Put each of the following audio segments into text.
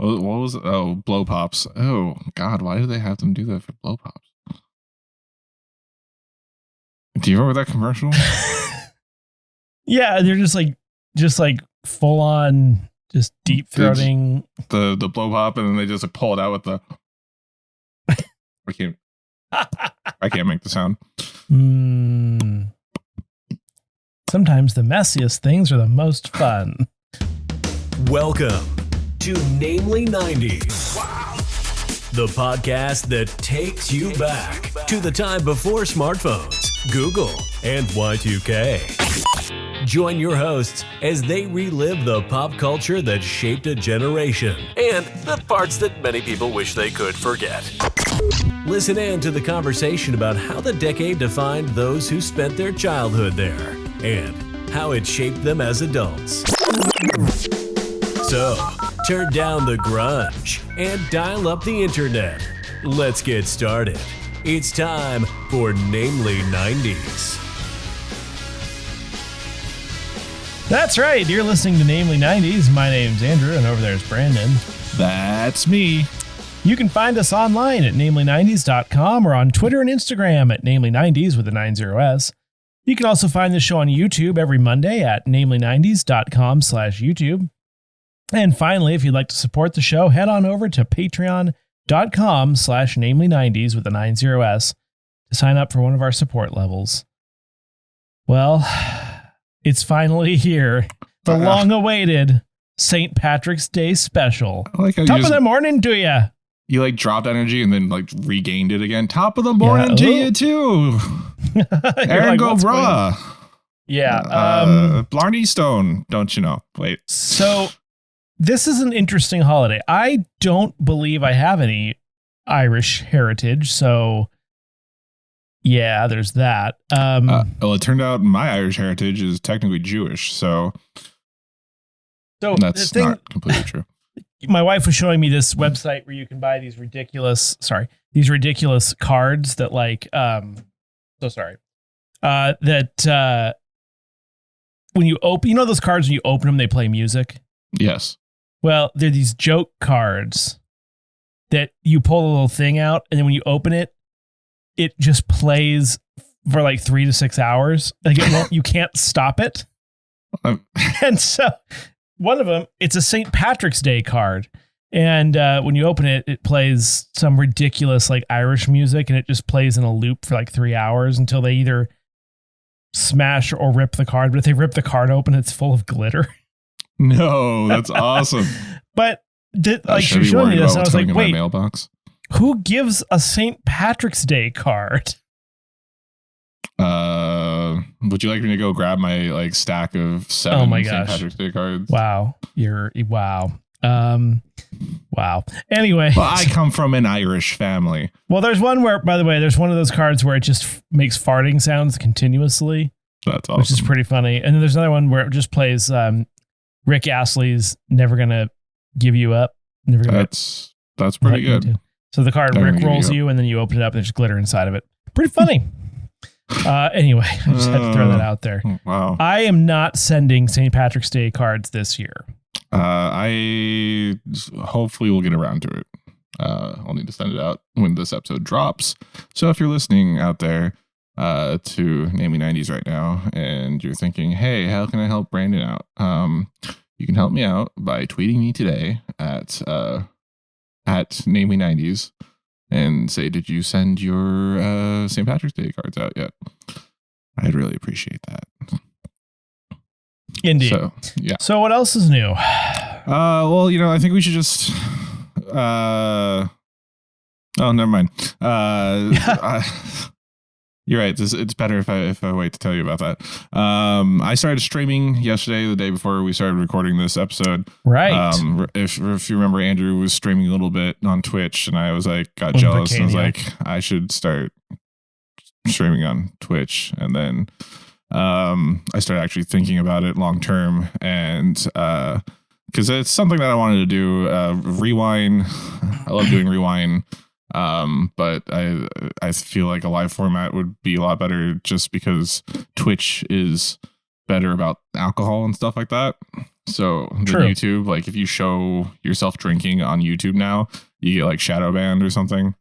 What was it? Oh, blow pops. Oh God, why do they have them do that for blow pops? Do you remember that commercial? Yeah, they're just like full on, just deep throating the blow pop, and then they just pull it out with the. I can't make the sound. Sometimes the messiest things are the most fun. Welcome to Namely 90s. Wow. The podcast that takes you back to the time before smartphones, Google, and Y2K. Join your hosts as they relive the pop culture that shaped a generation and the parts that many people wish they could forget. Listen in to the conversation about how the decade defined those who spent their childhood there and how it shaped them as adults. So, turn down the grunge and dial up the internet. Let's get started. It's time for Namely 90s. That's right. You're listening to Namely 90s. My name's Andrew, and over there's Brandon. That's me. You can find us online at namely90s.com or on Twitter and Instagram at namely90s with a 90s. You can also find the show on YouTube every Monday at namely90s.com/YouTube. And finally, if you'd like to support the show, head on over to patreon.com/namely90s with a 90s to sign up for one of our support levels. Well, it's finally here. The long-awaited St. Patrick's Day special. Like Top of the morning to ya. You like dropped energy and then like regained it again. Top of the morning to you too. Aaron go raw. Yeah. Blarney Stone, don't you know? Wait. So this is an interesting holiday. I don't believe I have any Irish heritage. So yeah, there's that. Well, it turned out my Irish heritage is technically Jewish. So that's not completely true. My wife was showing me this website where you can buy these ridiculous cards that when you open, those cards, when you open them, they play music. Yes. Well, they're these joke cards that you pull a little thing out, and then when you open it, it just plays for like 3 to 6 hours. Like you can't stop it. And so one of them, it's a St. Patrick's Day card. And when you open it, it plays some ridiculous like Irish music, and it just plays in a loop for like 3 hours until they either smash or rip the card. But if they rip the card open, it's full of glitter. No, that's awesome. But she was showing me this, and I was like, wait, mailbox. Who gives a St. Patrick's Day card? Would you like me to go grab my stack of 7 St. Patrick's Day cards? Wow. Wow. Anyway. Well, I come from an Irish family. Well, there's one where, by the way, there's one of those cards where it just makes farting sounds continuously. That's awesome. Which is pretty funny. And then there's another one where it just plays Rick Astley's Never Gonna Give You Up. That's pretty good. So the card Rick rolls you, and then you open it up and there's glitter inside of it. Pretty funny. Anyway, I just had to throw that out there. Wow. I am not sending St. Patrick's Day cards this year. I hopefully will get around to it. I'll need to send it out when this episode drops. So if you're listening out there to Namely 90s right now and you're thinking, hey, how can I help Brandon out? You can help me out by tweeting me today at Namely 90s and say, did you send your St. Patrick's Day cards out yet? I'd really appreciate that. Indeed. So, yeah. So what else is new? Well, I think we should just oh, never mind. You're right. It's better if I wait to tell you about that. I started streaming yesterday, the day before we started recording this episode. Right. If you remember, Andrew was streaming a little bit on Twitch, and I was got jealous, and I was like, I should start streaming on Twitch, and then I started actually thinking about it long term, and because it's something that I wanted to do. Rewind. I love doing rewind. But I feel like a live format would be a lot better just because Twitch is better about alcohol and stuff like that. So the True. YouTube, like if you show yourself drinking on YouTube now, you get like shadow banned or something.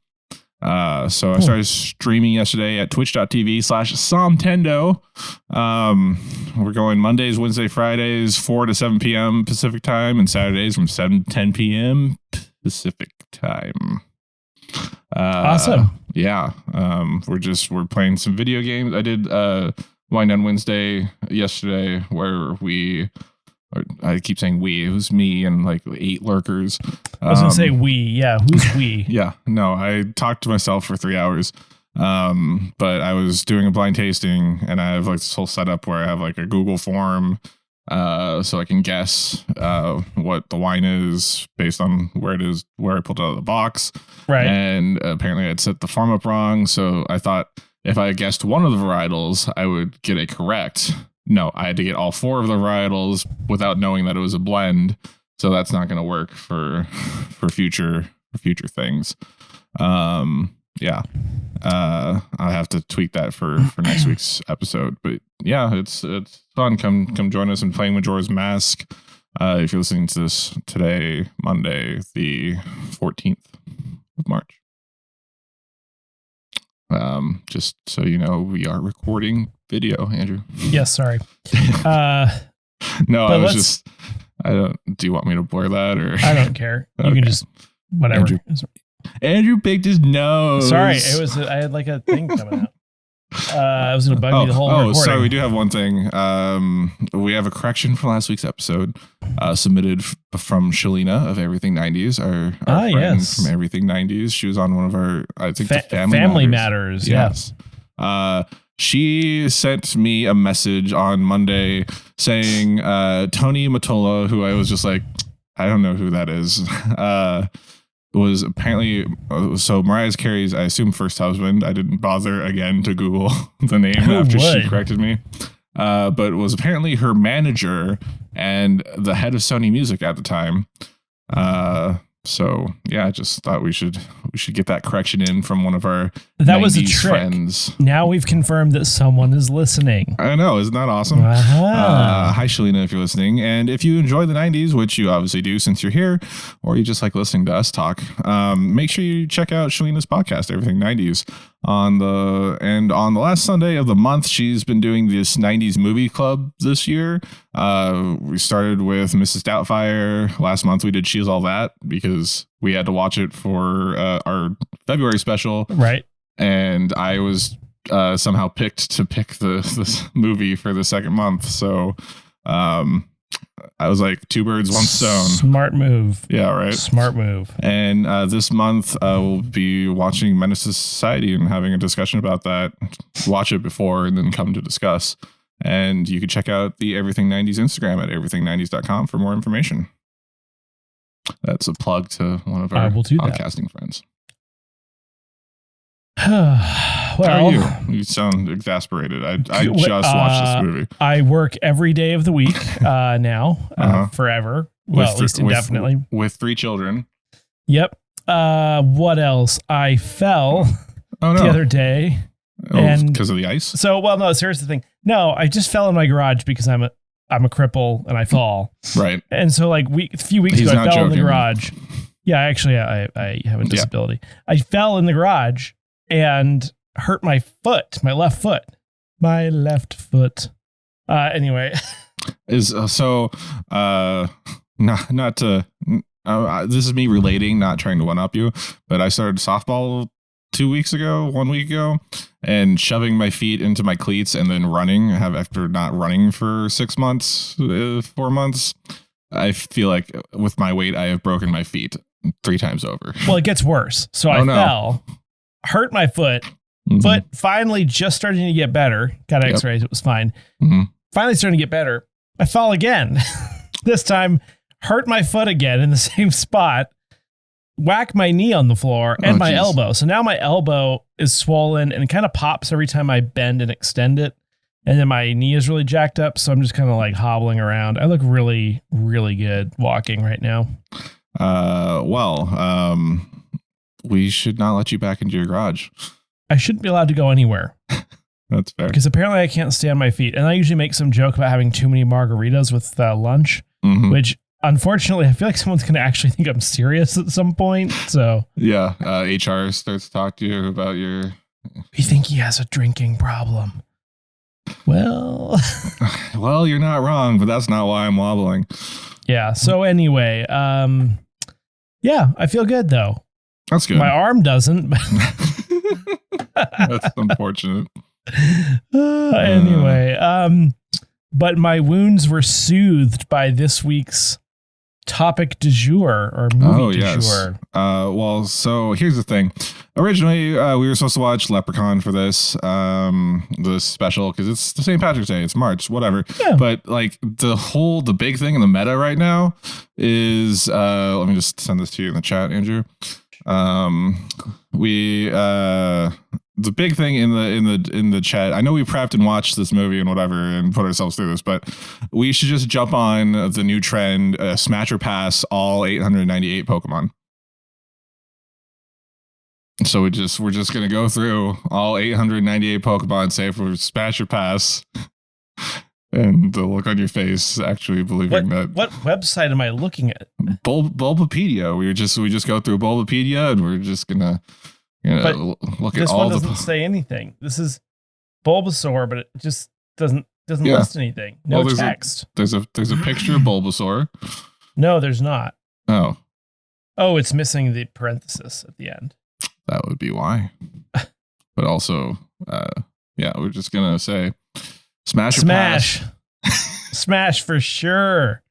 So I started streaming yesterday at twitch.tv/SommTendo. We're going Mondays, Wednesday, Fridays, 4 to 7 p.m. Pacific time, and Saturdays from 7 to 10 p.m. Pacific time. Awesome. Yeah. We're playing some video games. I did Wind Down Wednesday yesterday where I keep saying we. It was me and like 8 lurkers. I was going to say we. Yeah. Who's we? Yeah. No, I talked to myself for 3 hours. But I was doing a blind tasting and I have like this whole setup where I have like a Google form so I can guess what the wine is based on where it is, where I pulled it out of the box. Right. And apparently I'd set the form up wrong. So I thought if I guessed one of the varietals, I would get it correct. No, I had to get all 4 of the varietals without knowing that it was a blend. So that's not going to work for future things. Yeah. I have to tweak that for next week's episode. But yeah, it's fun. Come join us in playing Majora's Mask. If you're listening to this today, Monday, the 14th of March. Just so you know, we are recording video, Andrew. Yes, sorry. No, do you want me to blur that or? I don't care. You Okay. can just whatever. Andrew picked his nose. Sorry, I had like a thing coming out. I was going to bug me the whole recording. Sorry, we do have one thing. We have a correction from last week's episode submitted from Shalina of Everything 90s, our friend yes. from Everything 90s. She was on one of our, I think, the Family Matters. Yes. She sent me a message on Monday saying Tony Mottola, who I was just like, I don't know who that is, was apparently, so Mariah Carey's, I assume, first husband. I didn't bother again to Google the name after she corrected me. But was apparently her manager and the head of Sony Music at the time. So yeah, I just thought we should get that correction in from one of our that was a trick. Friends. Now we've confirmed that someone is listening. I know, isn't that awesome? Hi Shalina, if you're listening, and if you enjoy the 90s, which you obviously do since you're here, or you just like listening to us talk, make sure you check out Shalina's podcast, Everything 90s. On the last Sunday of the month, she's been doing this 90s movie club this year. We started with Mrs. Doubtfire. Last month we did She's All That because we had to watch it for our February special. Right. And I was somehow picked to pick this movie for the second month. So I was like 2 birds, 1 stone. Smart move. Yeah, right. Smart move. And this month we'll be watching Menace to Society and having a discussion about that. Watch it before and then come to discuss. And you can check out the Everything 90s Instagram at everything90s.com for more information. That's a plug to one of our podcasting friends. Well, how are you? You sound exasperated. I just watched this movie. I work every day of the week now, forever. Well, at least indefinitely. With 3 children. Yep. What else? I fell the other day. Because of the ice? So, well, no, here's the thing. No, I just fell in my garage because I'm a cripple and I fall. Right. And so like a few weeks ago, I fell in the garage. Yeah, actually, I have a disability. Yeah. I fell in the garage and hurt my foot, my left foot. Anyway. This is me relating, not trying to one-up you, but I started softball 1 week ago, and shoving my feet into my cleats and then running. After not running for 6 months, 4 months, I feel like with my weight, I have broken my feet 3 times over. Well, it gets worse. So I fell, hurt my foot, foot finally just starting to get better. Got x-rays. It was fine. Finally starting to get better. I fall again. This time, hurt my foot again in the same spot. Whack my knee on the floor and my elbow. So now my elbow is swollen and it kind of pops every time I bend and extend it. And then my knee is really jacked up. So I'm just kind of like hobbling around. I look really, really good walking right now. We should not let you back into your garage. I shouldn't be allowed to go anywhere. That's fair. Because apparently I can't stay on my feet. And I usually make some joke about having too many margaritas with lunch. which unfortunately I feel like someone's going to actually think I'm serious at some point. So yeah, HR starts to talk to you about your. We think he has a drinking problem. Well, well, you're not wrong, but that's not why I'm wobbling. Yeah. So anyway, yeah, I feel good though. That's good. My arm doesn't. That's unfortunate. Anyway, but my wounds were soothed by this week's topic du jour or movie du jour. Well, so here's the thing. Originally, we were supposed to watch Leprechaun for this special because it's the St. Patrick's Day. It's March, whatever. Yeah. But like the big thing in the meta right now is let me just send this to you in the chat, Andrew. The big thing in the chat, I know we prepped and watched this movie and whatever and put ourselves through this, but we should just jump on the new trend, smash or pass all 898 Pokemon. So we're just gonna go through all 898 Pokemon, say if we're smash or pass, and the look on your face actually believing that. What website am I looking at? Bulbapedia. We just go through Bulbapedia and we're just gonna look at all the. This one doesn't say anything. This is Bulbasaur, but it just doesn't list anything. No text. There's a picture of Bulbasaur. No, there's not. Oh, it's missing the parenthesis at the end. That would be why. But also, we're just gonna say smash or pass. Smash for sure.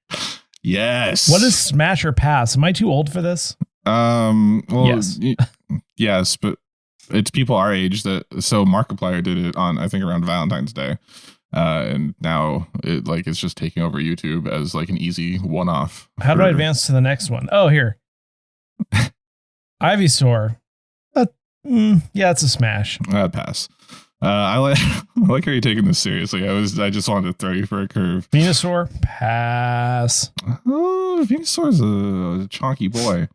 Yes. What is smash or pass? Am I too old for this? Well, yes. Yes, but it's people our age so Markiplier did it on, I think, around Valentine's Day. And now it's just taking over YouTube as like an easy one-off. How do I advance to the next one? Oh, here. Ivysaur. Yeah, it's a smash. I'd pass. I like how you're taking this seriously. I just wanted to throw you for a curve. Venusaur, pass. Oh, Venusaur's a chonky boy.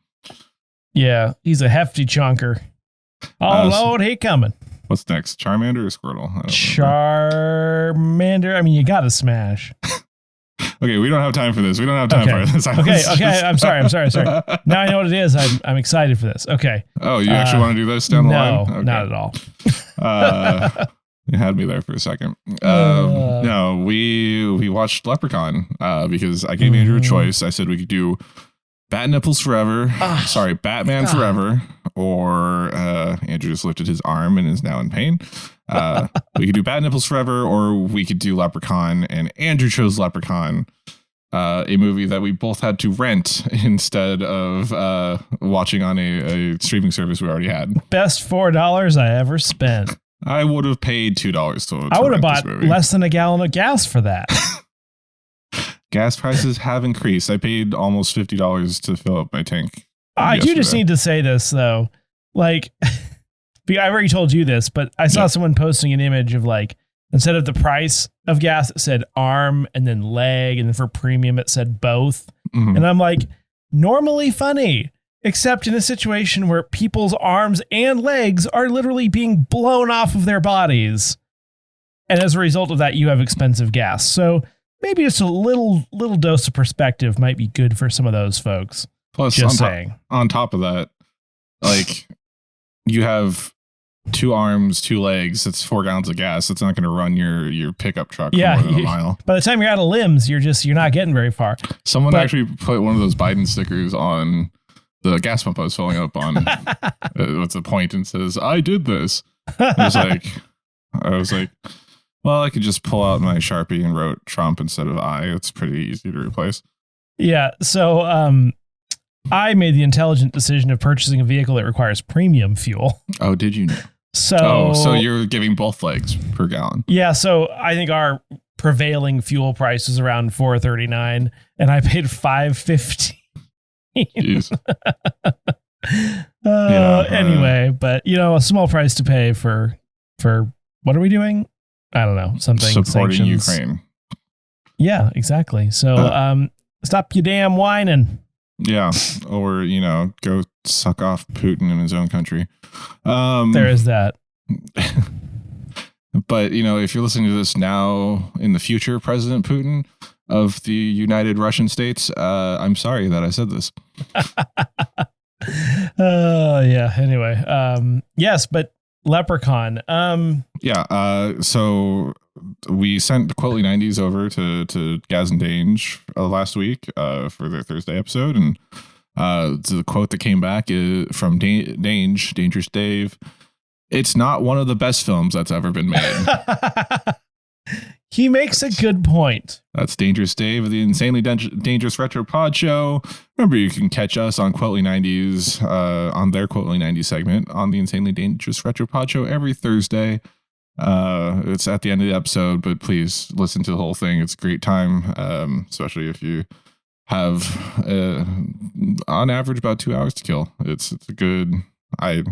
Yeah, he's a hefty chunker. Oh, Lord, he coming. What's next? Charmander or Squirtle? Charmander. I mean, you got to smash. Okay, we don't have time for this. We don't have time for this. Okay. I'm sorry. Now I know what it is. I'm excited for this. Okay. Oh, you actually want to do this down the line? No, not at all. You had me there for a second. No, we watched Leprechaun because I gave Andrew a choice. I said we could do Bat Nipples Forever. Batman Forever. Or Andrew just lifted his arm and is now in pain. We could do Bat Nipples Forever, or we could do Leprechaun, and Andrew chose Leprechaun, a movie that we both had to rent instead of watching on a streaming service we already had. Best $4 I ever spent. I would have paid $2 to I would have bought less than a gallon of gas for that. Gas prices have increased. I paid almost $50 to fill up my tank. I do just need to say this, though. Like, I've already told you this, but I saw someone posting an image of like, instead of the price of gas, it said arm and then leg. And then for premium, it said both. Mm-hmm. And I'm like, normally funny, except in a situation where people's arms and legs are literally being blown off of their bodies. And as a result of that, you have expensive gas. So maybe just a little dose of perspective might be good for some of those folks. Plus, just saying. On top of that, like, you have 2 arms, 2 legs. That's 4 gallons of gas. It's not going to run your pickup truck for more than a mile. By the time you're out of limbs, you're not getting very far. Someone actually put one of those Biden stickers on the gas pump I was filling up on. What's the point? And says, "I did this." I was like, well, I could just pull out my Sharpie and wrote Trump instead of I. It's pretty easy to replace. Yeah. So, I made the intelligent decision of purchasing a vehicle that requires premium fuel. Oh, did you know? So you're giving both legs per gallon. Yeah. So I think our prevailing fuel price is around $4.39, and I paid $5.15. Anyway, but a small price to pay for what are we doing? I don't know. Something supporting sanctions. Ukraine. Yeah, exactly. So stop your damn whining. Yeah, or go suck off Putin in his own country. There is that. But if you're listening to this now, in the future, President Putin, of the United Russian States. I'm sorry that I said this. Yeah. Anyway, yes, but Leprechaun. So we sent Quotely 90s over to Gaz and Dange last week for their Thursday episode, and the quote that came back is from Dange, Dangerous Dave. It's not one of the best films that's ever been made. He makes a good point. That's Dangerous Dave of the Insanely Dangerous Retro Pod Show. Remember, you can catch us on Quotely 90s, on their Quotely 90s segment on the Insanely Dangerous Retro Pod Show every Thursday. It's at the end of the episode, but please listen to the whole thing. It's a great time, especially if you have, on average, about 2 hours to kill. It's a good... I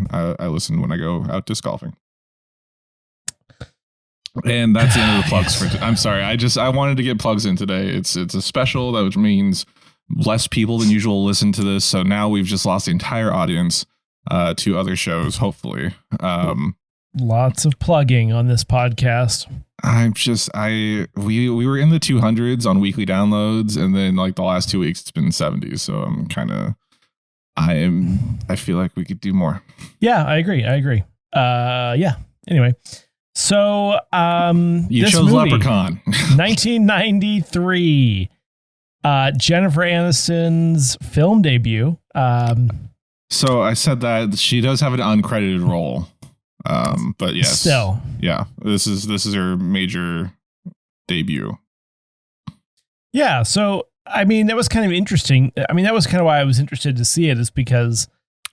listen when I go out disc golfing. And that's the end of the plugs for I'm sorry. I wanted to get plugs in today. It's a special, that which means less people than usual listen to this. So now we've just lost the entire audience to other shows, hopefully. Lots of plugging on this podcast. We were in the 200s on weekly downloads, and then like the last 2 weeks it's been 70s. So I feel like we could do more. Yeah, I agree. Yeah. Anyway. So, you this chose movie, Leprechaun. 1993, Jennifer Aniston's film debut. So I said that she does have an uncredited role. But yes, still, yeah, this is her major debut. Yeah. So, I mean, that was kind of interesting. I mean, that was kind of why I was interested to see it, is because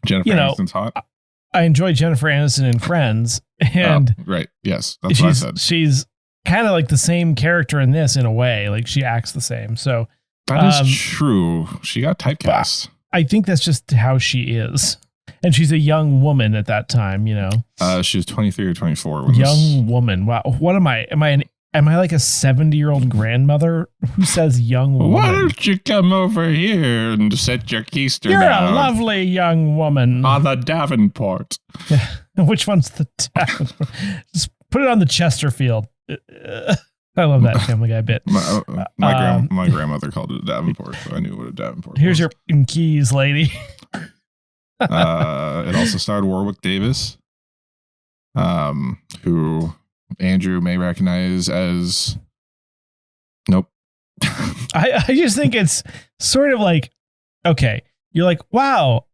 Jennifer Aniston's hot. I enjoy Jennifer Aniston in Friends, and right, yes, that's what I said. She's kind of like the same character in this in a way, like she acts the same. So that is true. She got typecast. I think that's just how she is, and she's a young woman at that time. You know, she was 23 or 24. Woman. Wow, what am I? Am I like a 70-year-old grandmother? Who says young woman? Why don't you come over here and set your keister You're down? a lovely young woman. On the Davenport. Which one's the Davenport? Just put it on the Chesterfield. I love that Family Guy bit. My grandmother called it a Davenport, so I knew what a Davenport Here's was. your keys, lady. It also starred Warwick Davis, who... Andrew may recognize as nope. I just think it's sort of like, okay, you're like, wow,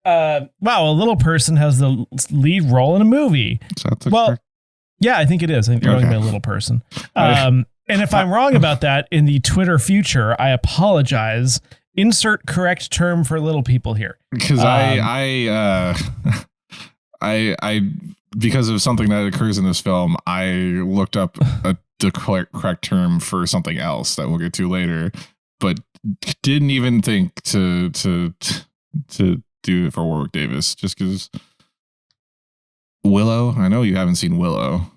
a little person has the lead role in a movie. Correct? Yeah, I think it is. I think you're talking about a little person. And if I'm wrong about that in the Twitter future, I apologize. Insert correct term for little people here. Because I because of something that occurs in this film, I looked up the correct term for something else that we'll get to later, but didn't even think to do it for Warwick Davis, just because Willow. I know you haven't seen Willow.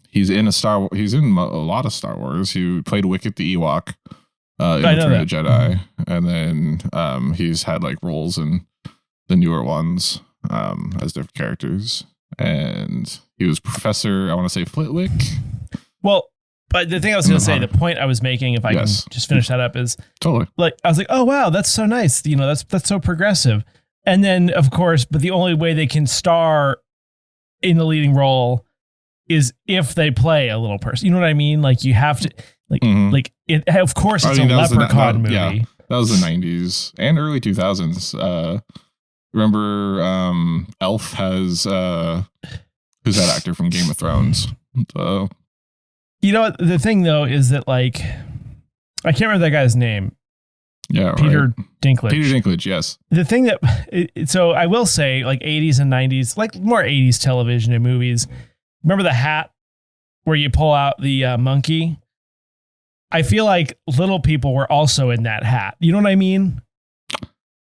He's in He's in a lot of Star Wars. He played Wicket the Ewok in Return of the Jedi, and then he's had like roles in the newer ones. As different characters, and he was Professor, I want to say Flitwick. Well, but the thing I was going to say, the point I was making, if I can just finish that up, is totally like I was like, oh wow, that's so nice, you know, that's so progressive. And then of course, but the only way they can star in the leading role is if they play a little person. You know what I mean? Like you have to like it. Of course, it's a Leprechaun movie. Yeah, that was the 90s and early 2000s. Remember, Elf has who's that actor from Game of Thrones? You know what? The thing though is that like I can't remember that guy's name. Yeah, Peter Dinklage. Peter Dinklage, yes. The thing that so I will say, like 80s and 90s, like more 80s television and movies. Remember the hat where you pull out the monkey? I feel like little people were also in that hat. You know what I mean?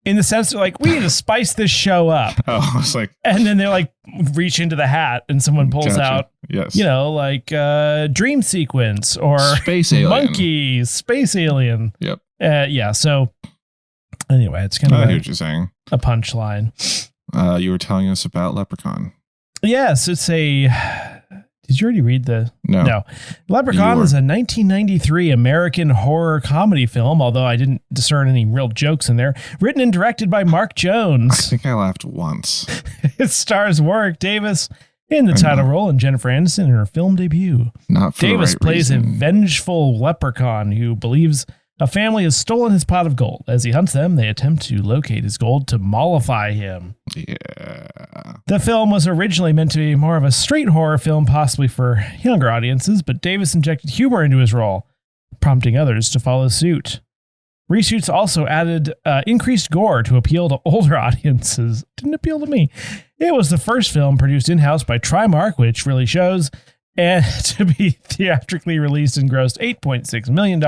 In the sense that like, we need to spice this show up. Oh, it's like, and then they're like, reach into the hat and someone pulls out, yes, you know, like dream sequence or space alien, monkey, space alien. Yep. Yeah. So anyway, it's kind of I hear what you're saying. A punchline. You were telling us about Leprechaun. Yes, it's a. Did you already read the... No. Leprechaun is a 1993 American horror comedy film, although I didn't discern any real jokes in there. Written and directed by Mark Jones. I think I laughed once. It stars Warwick Davis in the title role and Jennifer Aniston in her film debut. Not for Davis the right plays a reason. vengeful leprechaun who believes a family has stolen his pot of gold. As he hunts them, they attempt to locate his gold to mollify him. Yeah. The film was originally meant to be more of a straight horror film, possibly for younger audiences, but Davis injected humor into his role, prompting others to follow suit. Reshoots also added increased gore to appeal to older audiences. Didn't appeal to me. It was the first film produced in-house by Trimark, which really shows, and to be theatrically released and grossed $8.6 million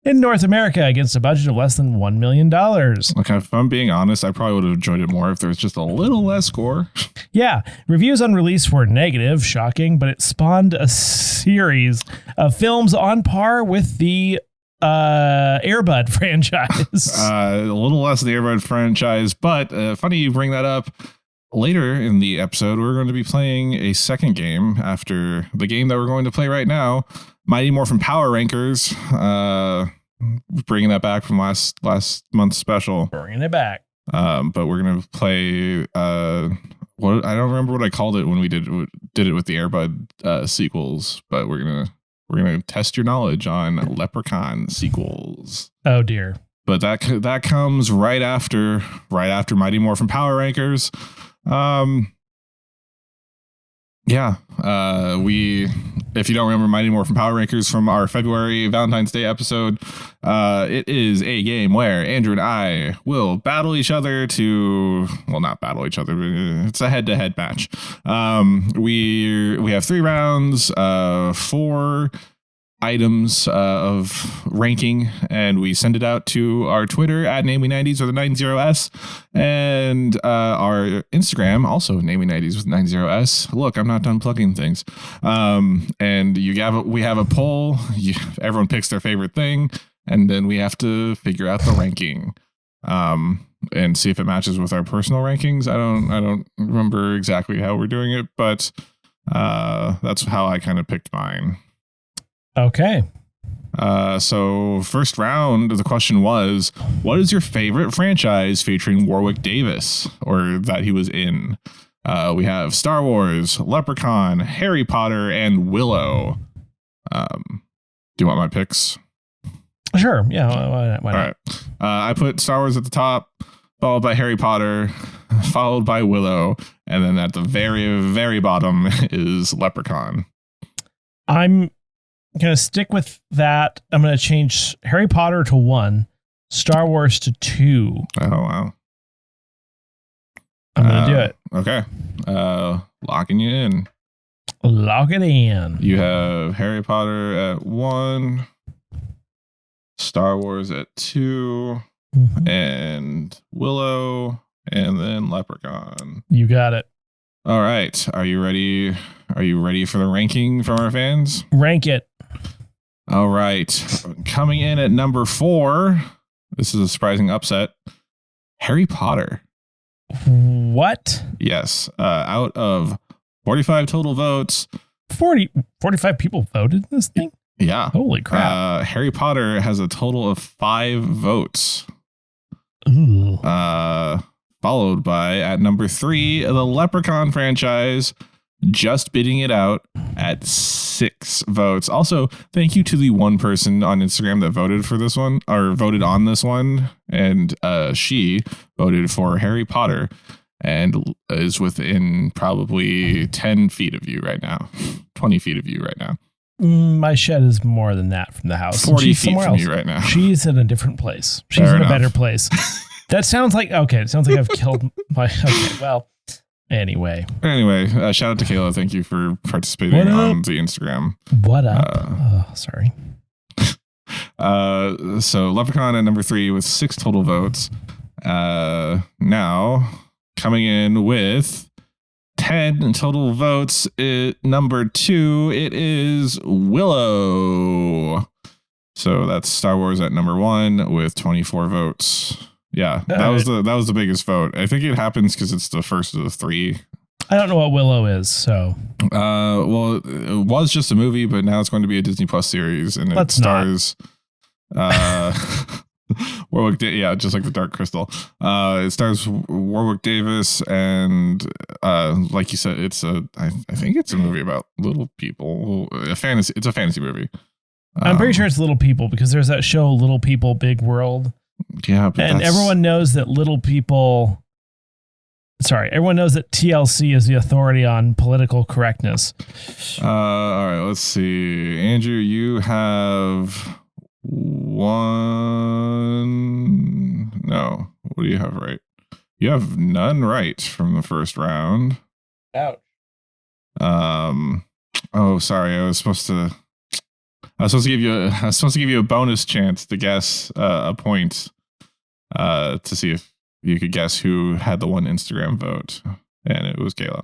in North America against a budget of less than $1 million. Okay, if I'm being honest, I probably would have enjoyed it more if there was just a little less gore. Yeah, reviews on release were negative, shocking, but it spawned a series of films on par with the Air Bud franchise. A little less of the Air Bud franchise, but funny you bring that up. Later in the episode, we're going to be playing a second game after the game that we're going to play right now, Mighty Morphin Power Rankers. Bringing that back from last month's special. Bringing it back. But we're going to play what I don't remember what I called it when we did it with the Air Bud sequels, but we're gonna test your knowledge on Leprechaun sequels. Oh dear! But that comes right after Mighty Morphin Power Rankers. If you don't remember Mighty Morphin Power Rankers from our February Valentine's Day episode, it is a game where Andrew and I will battle each other not battle each other, but it's a head-to-head match. We have 3 rounds, 4 items of ranking, and we send it out to our Twitter at Namely90s or the 90s, and our Instagram, also Namely90s with 90s. Look, I'm not done plugging things. And we have a poll. Everyone picks their favorite thing, and then we have to figure out the ranking. And see if it matches with our personal rankings. I don't remember exactly how we're doing it, but that's how I kind of picked mine. Okay. So first round, the question was, what is your favorite franchise featuring Warwick Davis, or that he was in? We have Star Wars, Leprechaun, Harry Potter, and Willow. Do you want my picks? Sure. Yeah. Why not? All right. I put Star Wars at the top, followed by Harry Potter, followed by Willow, and then at the very, very bottom is Leprechaun. I'm going to stick with that. I'm going to change Harry Potter to 1, Star Wars to 2. Oh, wow. I'm going to do it. Okay. Locking you in. Lock it in. You have Harry Potter at 1, Star Wars at 2, and Willow, and then Leprechaun. You got it. All right. Are you ready? Are you ready for the ranking from our fans? Rank it. All right. Coming in at number 4, this is a surprising upset, Harry Potter. What? Yes. Out of 45 total votes. 45 people voted this thing? Yeah. Holy crap. Harry Potter has a total of 5 votes. Ooh. Followed by, at number 3, the Leprechaun franchise, just bidding it out at 6 votes. Also, thank you to the one person on Instagram that voted for this one, or voted on this one, and she voted for Harry Potter and is within probably 10 feet of you right now, 20 feet of you right now. My shed is more than that from the house. 40 She's feet somewhere from else. you right now. She's in a different place. She's Fair in enough. a better place. That sounds like, okay, it sounds like I've killed my, okay, well, anyway. Anyway, shout out to Kayla. Thank you for participating on the Instagram. What up? Sorry. So Leprechaun at number 3 with 6 total votes. Now coming in with 10 total votes at number 2, it is Willow. So that's Star Wars at number 1 with 24 votes. Yeah, that was the biggest vote. I think it happens because it's the first of the 3. I don't know what Willow is, so. Well, it was just a movie, but now it's going to be a Disney Plus series, and it stars Warwick. Just like the Dark Crystal. It stars Warwick Davis, and like you said, I think it's a movie about little people. It's a fantasy movie. I'm pretty sure it's Little People because there's that show Little People Big World. Yeah, but and everyone knows that everyone knows that TLC is the authority on political correctness. All right, let's see. Andrew, you have one. No, what do you have right? You have none right from the first round. Ouch. Oh, sorry. I was supposed to give you a bonus chance to guess a point to see if you could guess who had the one Instagram vote, and it was Kayla.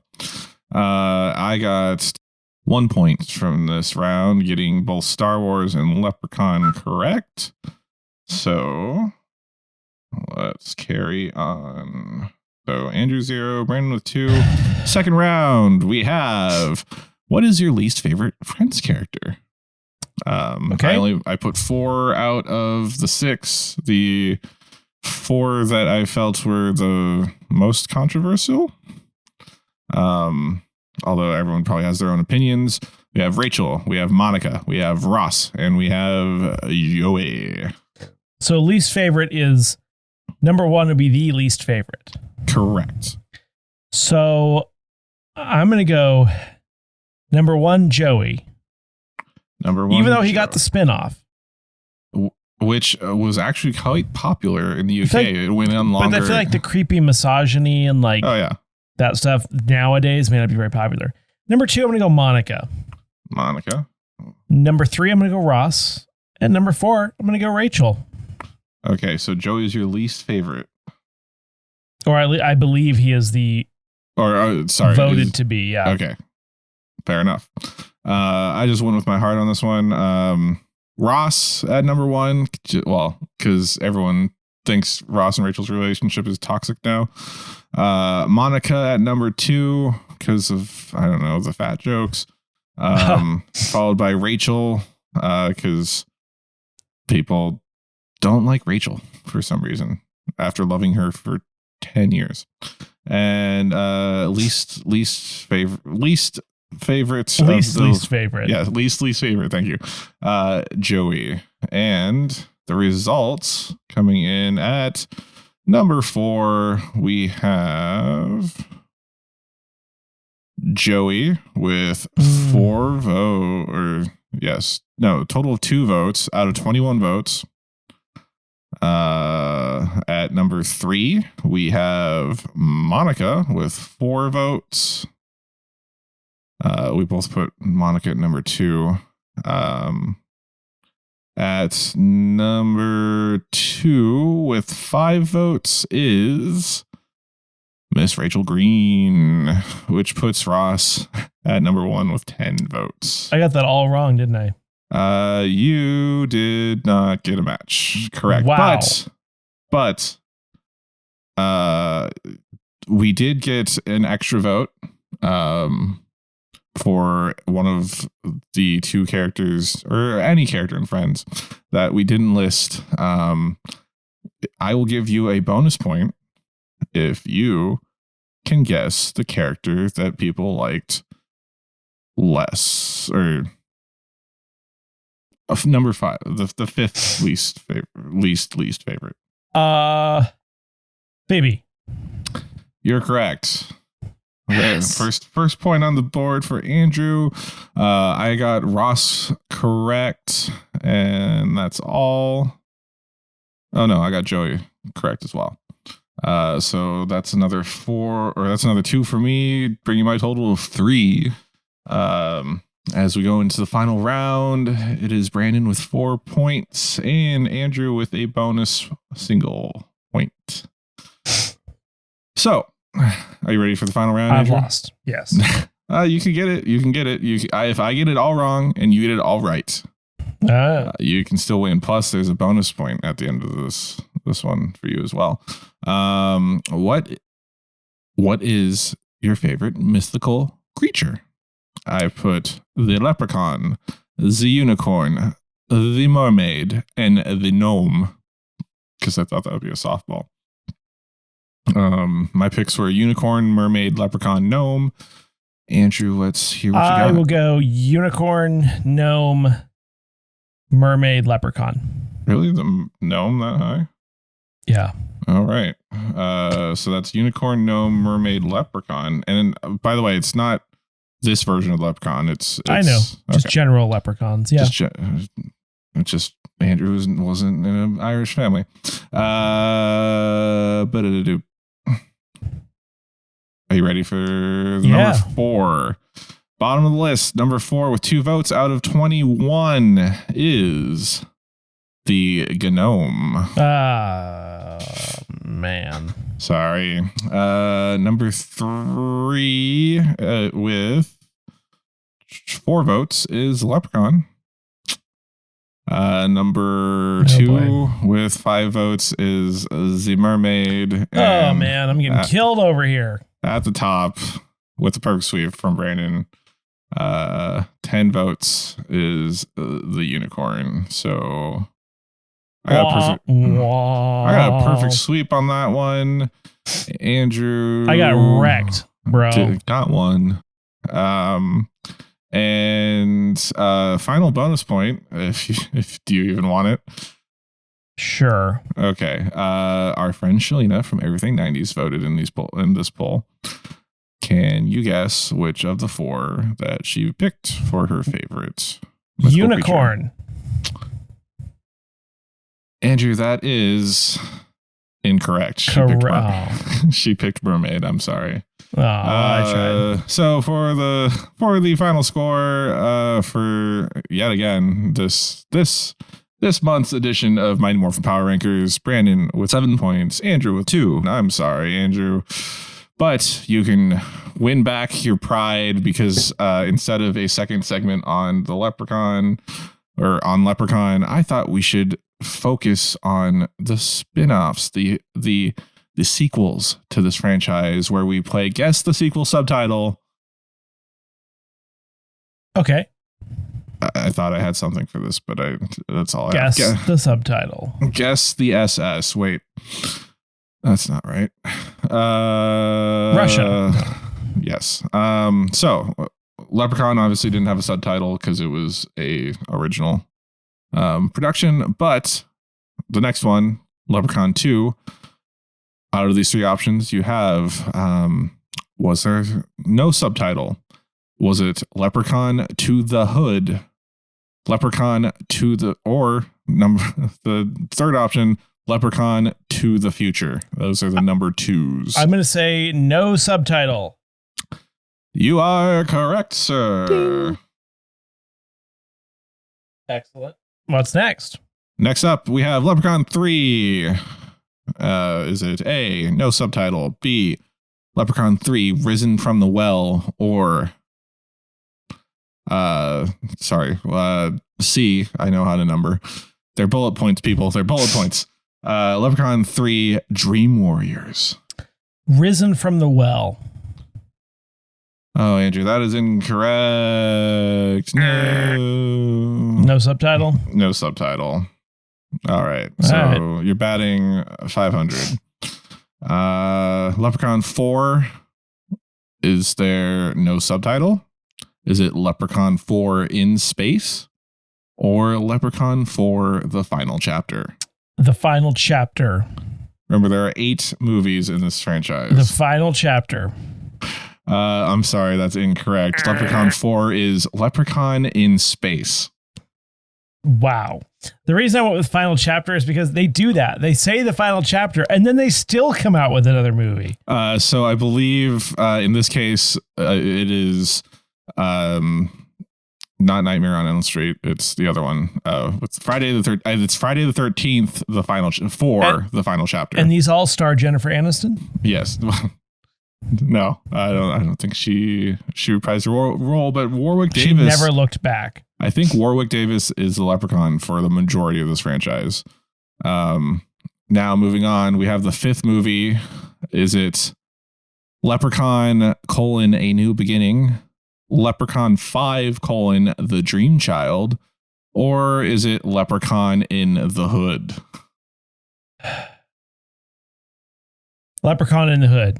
I got 1 point from this round, getting both Star Wars and Leprechaun correct. So let's carry on. So Andrew 0, Brandon with 2. Second round, we have, what is your least favorite Friends character? Okay. I put 4 out of the 6. The 4 that I felt were the most controversial. Although everyone probably has their own opinions. We have Rachel, we have Monica, we have Ross, and we have Joey. So least favorite is number 1 would be the least favorite. Correct. So I'm going to go number 1, Joey. Number 1. Even though he got the spinoff. Which was actually quite popular in the UK. It went on longer. But I feel like the creepy misogyny and that stuff nowadays may not be very popular. Number 2, I'm going to go Monica. Number 3, I'm going to go Ross. And number 4, I'm going to go Rachel. Okay, so Joey is your least favorite. Or I believe he is the voted to be, yeah. Okay, fair enough. I just went with my heart on this one. Ross at number 1, well, because everyone thinks Ross and Rachel's relationship is toxic now. Monica at number 2 because of, I don't know, the fat jokes. Followed by Rachel because people don't like Rachel for some reason after loving her for 10 years. And least favorite. Least favorite. Yeah, least favorite. Thank you. Joey. And the results coming in at number 4, we have Joey with 4 total of 2 votes out of 21 votes. At number 3, we have Monica with 4 votes. We both put Monica at number 2. At number 2 with 5 votes is Miss Rachel Green, which puts Ross at number 1 with 10 votes. I got that all wrong, didn't I? You did not get a match. Correct. Wow. But we did get an extra vote for one of the 2 characters, or any character in Friends, that we didn't list. I will give you a bonus point if you can guess the character that people liked less, or number 5, the 5th least favorite. Baby. You're correct. Okay, Yes. First point on the board for Andrew. I got Ross correct, and that's all. Oh no, I got Joey correct as well. So that's another 4, or that's another 2 for me, bringing my total of 3. As we go into the final round, it is Brandon with 4 points and Andrew with a bonus single point. So, are you ready for the final round, I've Andrew? lost. Yes. You can get it. If I get it all wrong and you get it all right, you can still win. Plus, there's a bonus point at the end of this one for you as well. What is your favorite mythical creature. I put the leprechaun, the unicorn, the mermaid, and the gnome, because I thought that would be a softball. My picks were unicorn, mermaid, leprechaun, gnome. Andrew, let's hear what you got. I will go unicorn, gnome, mermaid, leprechaun. Really? The gnome that high? Yeah. All right. So that's unicorn, gnome, mermaid, leprechaun. And by the way, it's not this version of leprechaun. It's I know. Just general leprechauns. Yeah. Just Andrew wasn't in an Irish family. But are you ready for number 4? Bottom of the list, number 4 with 2 votes out of 21 is the gnome. Man. Sorry. Number 3 with 4 votes is leprechaun. Number 2 with 5 votes is the mermaid. Oh man, I'm getting killed over here. At the top with the perfect sweep from Brandon. 10 votes is the unicorn. So I got a perfect sweep on that one. Andrew, I got wrecked, bro. Got one. And final bonus point, if do you even want it? Sure. Okay. Our friend Shalina from Everything 90s voted in this poll. Can you guess which of the 4 that she picked for her favorite unicorn creature? Andrew, that is incorrect. She picked mermaid. I'm sorry. I tried. So for the final score, for yet again this month's edition of Mighty Morphin Power Rankers, Brandon with 7 points, Andrew with 2. I'm sorry, Andrew, but you can win back your pride because instead of a second segment on the Leprechaun or on Leprechaun, I thought we should focus on the spin-offs, the sequels to this franchise, where we play Guess the Sequel Subtitle. Okay. I thought I had something for this, but that's all I have. Guess the subtitle. Guess the SS. Wait. That's not right. Russia. Yes. So Leprechaun obviously didn't have a subtitle because it was a original production, but the next one, Leprechaun 2, out of these 3 options you have, was there no subtitle? Was it Leprechaun to the Hood, Leprechaun to the, or the third option, Leprechaun to the Future? Those are the number 2s. I'm going to say no subtitle. You are correct, sir. Ding. Excellent. What's next? Next up, we have Leprechaun 3. Is it A, no subtitle, B, Leprechaun 3, Risen from the Well, or C, I know how to number. They're bullet points, people. They're bullet points. Leprechaun 3, Dream Warriors. Risen from the Well. Oh, Andrew, that is incorrect. No. No subtitle? No subtitle. All right. So you're batting 500. Leprechaun 4. Is there no subtitle? Is it Leprechaun 4 in Space or Leprechaun 4 The Final Chapter? The Final Chapter. Remember, there are 8 movies in this franchise. The Final Chapter. I'm sorry, that's incorrect. Leprechaun 4 is Leprechaun in Space. Wow. The reason I went with Final Chapter is because they do that. They say the final chapter and then they still come out with another movie. So I believe in this case, it is not Nightmare on Elm Street. It's the other one. It's Friday the 13th, the final the final chapter. And these all star Jennifer Aniston? Yes. No, I don't think she reprised her role, but Warwick Davis. She never looked back. I think Warwick Davis is the Leprechaun for the majority of this franchise. Now moving on, we have the 5th movie. Is it Leprechaun: A New Beginning, Leprechaun 5: The Dream Child, or is it Leprechaun in the Hood? Leprechaun in the Hood.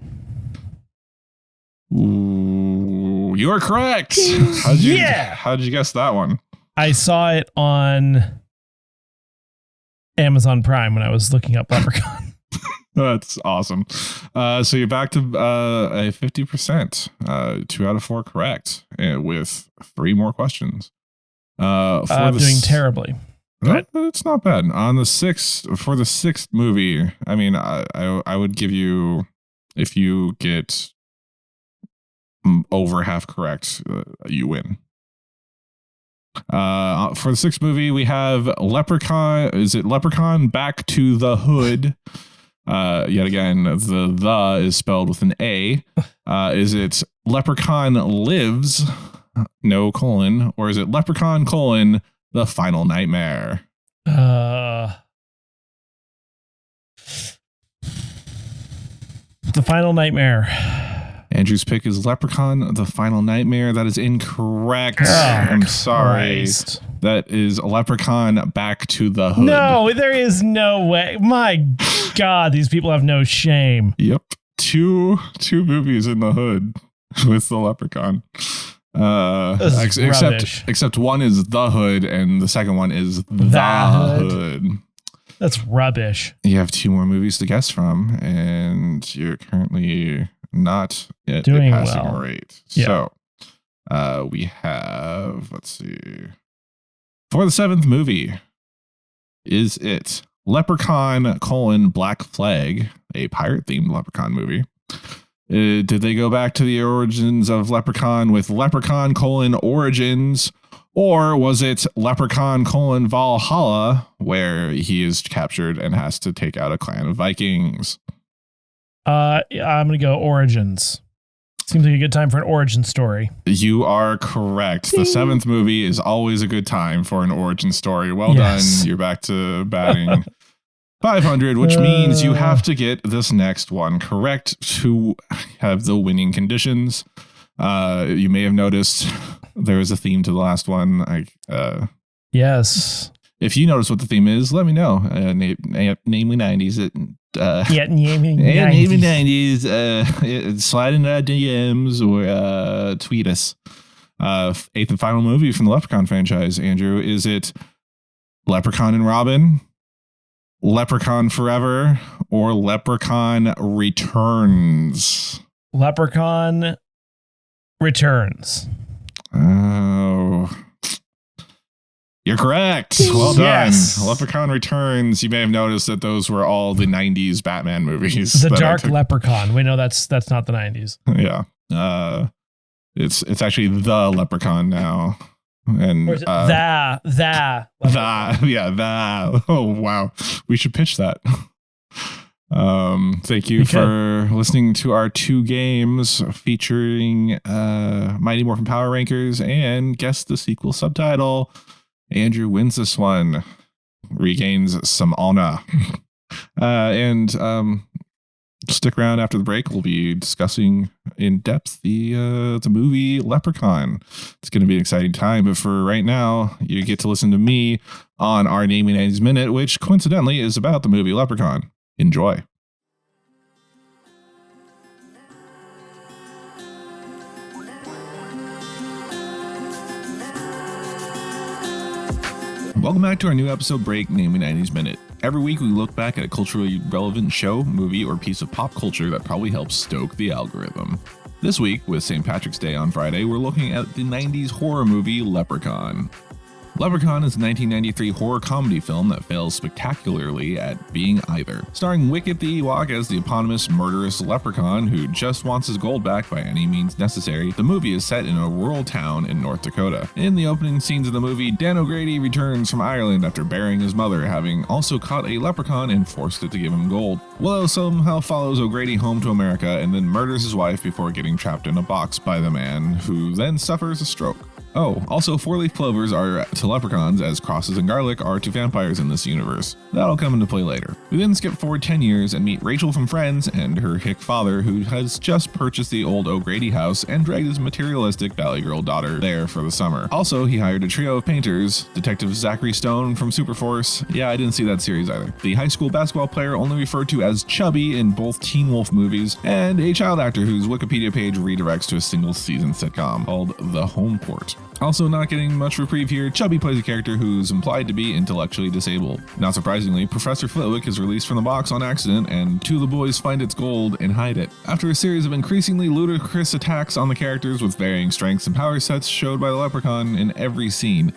Ooh, you are correct. How did you guess that one? I saw it on Amazon Prime when I was looking up Leprechaun. That's awesome. So you're back to a 50%. 2 out of 4 correct, with 3 more questions. I'm doing terribly. It's not bad. On the sixth movie, I mean, I would give you, if you get over half correct, you win. For the 6th movie, we have Leprechaun. Is it Leprechaun Back to the Hood? Yet again, the is spelled with an A. Is it Leprechaun Lives? No colon. Or is it Leprechaun The Final Nightmare? The Final Nightmare. Andrew's pick is Leprechaun The Final Nightmare. That is incorrect. I'm sorry. Christ. That is Leprechaun Back to the Hood. No, there is no way. My God, these people have no shame. Yep. Two movies in the hood with the Leprechaun. Except one is The Hood and the second one is The Hood. That's rubbish. You have 2 more movies to guess from, and you're currently not at doing a passing well. rate. Yeah. So we have, let's see. For the 7th movie, is it Leprechaun: Black Flag, a pirate-themed Leprechaun movie? Did they go back to the origins of Leprechaun with Leprechaun: Origins? Or was it Leprechaun: Valhalla, where he is captured and has to take out a clan of Vikings? I'm going to go Origins. Seems like a good time for an origin story. You are correct. The 7th movie is always a good time for an origin story. Well done. You're back to batting 500, which means you have to get this next one correct to have the winning conditions. You may have noticed there is a theme to the last one. Yes. If you notice what the theme is, let me know. Namely 90s. Namely 90s. Slide in our DMs or tweet us. 8th and final movie from the Leprechaun franchise, Andrew. Is it Leprechaun and Robin, Leprechaun Forever, or Leprechaun Returns? Leprechaun Returns. Oh, you're correct. Well done. Yes. Leprechaun Returns. You may have noticed that those were all the 90s Batman movies. The Dark Leprechaun. We know that's not the 90s. Yeah. It's actually the Leprechaun now. And or is it the Leprechaun. Oh wow. We should pitch that. Thank you for listening to our 2 games featuring Mighty Morphin Power Rankers and Guess the Sequel Subtitle. Andrew wins this one, regains some honor. And stick around after the break. We'll be discussing in depth the movie Leprechaun. It's going to be an exciting time, but for right now, you get to listen to me on our Naming 90s Minute, which coincidentally is about the movie Leprechaun. Enjoy. Welcome back to our new episode break, Naming 90s Minute. Every week we look back at a culturally relevant show, movie, or piece of pop culture that probably helps stoke the algorithm. This week, with St. Patrick's Day on Friday, we're looking at the 90s horror movie Leprechaun. Leprechaun is a 1993 horror comedy film that fails spectacularly at being either. Starring Wicket the Ewok as the eponymous murderous leprechaun who just wants his gold back by any means necessary, the movie is set in a rural town in North Dakota. In the opening scenes of the movie, Dan O'Grady returns from Ireland after burying his mother, having also caught a leprechaun and forced it to give him gold. Willow somehow follows O'Grady home to America and then murders his wife before getting trapped in a box by the man, who then suffers a stroke. Oh, also 4-leaf clovers are to leprechauns as crosses and garlic are to vampires in this universe. That'll come into play later. We then skip forward 10 years and meet Rachel from Friends and her hick father, who has just purchased the old O'Grady house and dragged his materialistic Valley Girl daughter there for the summer. Also, he hired a trio of painters, Detective Zachary Stone from Superforce. Yeah, I didn't see that series either. The high school basketball player only referred to as Chubby in both Teen Wolf movies, and a child actor whose Wikipedia page redirects to a single season sitcom called The Home Court. Also not getting much reprieve here, Chubby plays a character who's implied to be intellectually disabled. Not surprisingly, Professor Flitwick is released from the box on accident, and two of the boys find its gold and hide it. After a series of increasingly ludicrous attacks on the characters with varying strengths and power sets showed by the Leprechaun in every scene.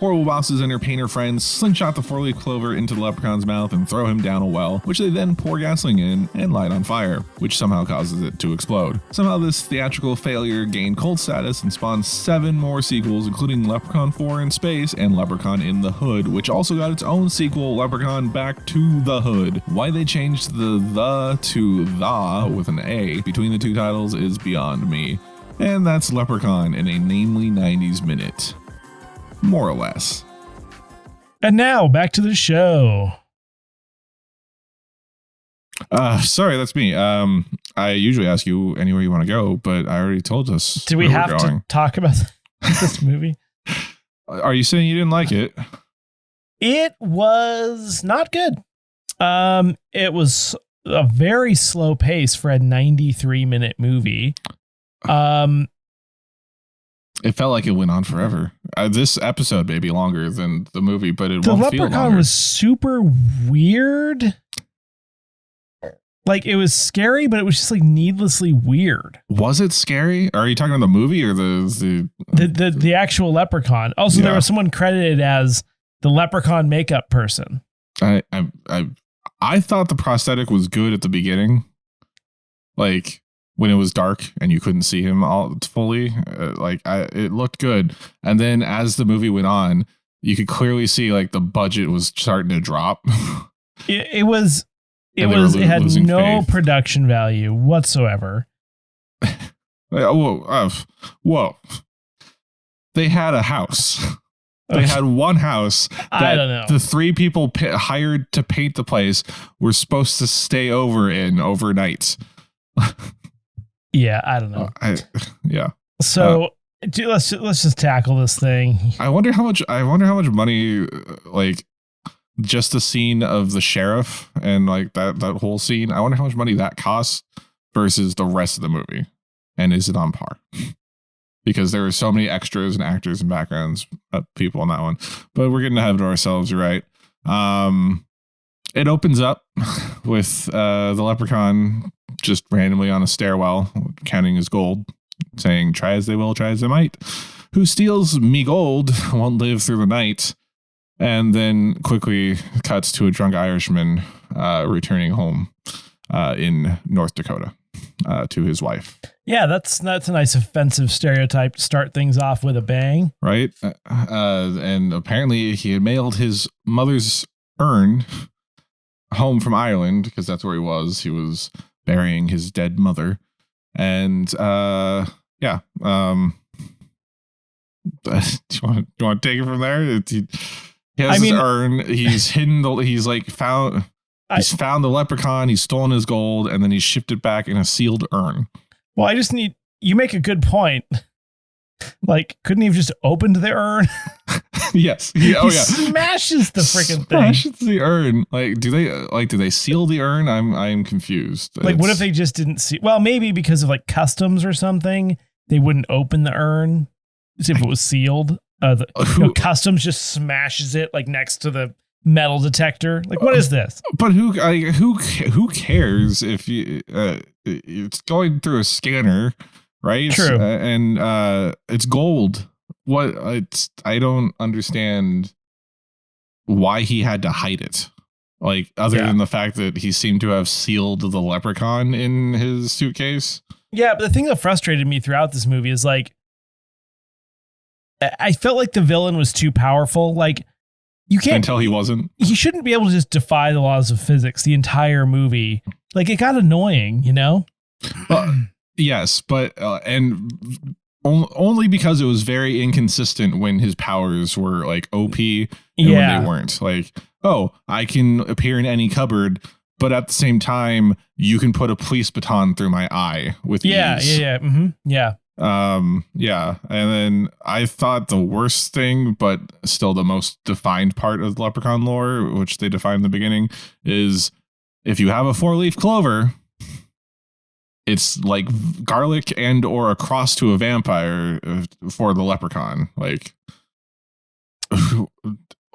Horrible bosses and her painter friends slingshot the 4-leaf clover into the Leprechaun's mouth and throw him down a well, which they then pour gasoline in and light on fire, which somehow causes it to explode. Somehow this theatrical failure gained cult status and spawned 7 more sequels, including Leprechaun 4 in Space and Leprechaun in the Hood, which also got its own sequel, Leprechaun Back to the Hood. Why they changed the to the with an A between the two titles is beyond me. And that's Leprechaun in a Namely 90s minute. More or less. And now back to the show. Sorry, that's me. I usually ask you anywhere you want to go, but I already told us. Do we have to talk about this movie? Are you saying you didn't like it? It was not good. It was a very slow pace for a 93-minute movie. It felt like it went on forever. This episode may be longer than the movie, but it won't feel longer. The Leprechaun was super weird. Like, it was scary, but it was just like needlessly weird. Was it scary? Are you talking about the movie or the actual Leprechaun? Also, There was someone credited as the Leprechaun makeup person. I thought the prosthetic was good at the beginning, like when it was dark and you couldn't see him all fully. It looked good, and then as the movie went on, you could clearly see like the budget was starting to drop. It had no faith. Production value whatsoever. Whoa. They had a house. They had one house that I don't know. The 3 people hired to paint the place were supposed to stay over in overnight. Yeah, I don't know. So let's just tackle this thing. I wonder how much money, like, just the scene of the sheriff and like that whole scene. I wonder how much money that costs versus the rest of the movie, and is it on par? Because there were so many extras and actors and backgrounds people in that one. But we're getting ahead of ourselves. You're right. It opens up with the Leprechaun just randomly on a stairwell, counting his gold, saying, "Try as they will, try as they might. Who steals me gold won't live through the night." And then quickly cuts to a drunk Irishman returning home in North Dakota to his wife. Yeah, that's a nice offensive stereotype to start things off with a bang. Right. And apparently he had mailed his mother's urn home from Ireland because that's where he was. He was burying his dead mother. And do you want to take it from there? He has his urn. He's hidden. He's found the leprechaun. He's stolen his gold, and then he's shipped it back in a sealed urn. Well, you make a good point. Like, couldn't he have just opened the urn? Yes. He smashes the freaking thing. Smashes the urn. Like, do they seal the urn? I'm confused. Like, what if they just didn't see? Well, maybe because of like customs or something, they wouldn't open the urn if it was sealed. Customs just smashes it like next to the metal detector. Like, what is this? But who cares if it's going through a scanner, right? True. And it's gold. I don't understand why he had to hide it. Like, other than the fact that he seemed to have sealed the leprechaun in his suitcase. Yeah, but the thing that frustrated me throughout this movie is like, I felt like the villain was too powerful. Like, you can't until he wasn't. He shouldn't be able to just defy the laws of physics the entire movie. Like, it got annoying, you know? Yes, but and only because it was very inconsistent when his powers were like OP and when they weren't. Like, oh, I can appear in any cupboard, but at the same time, you can put a police baton through my eye with ease. Yeah. Mm-hmm. Yeah. Yeah. And then I thought the worst thing, but still the most defined part of the Leprechaun lore, which they defined in the beginning, is if you have a 4-leaf clover, it's like garlic and or a cross to a vampire for the Leprechaun. Like,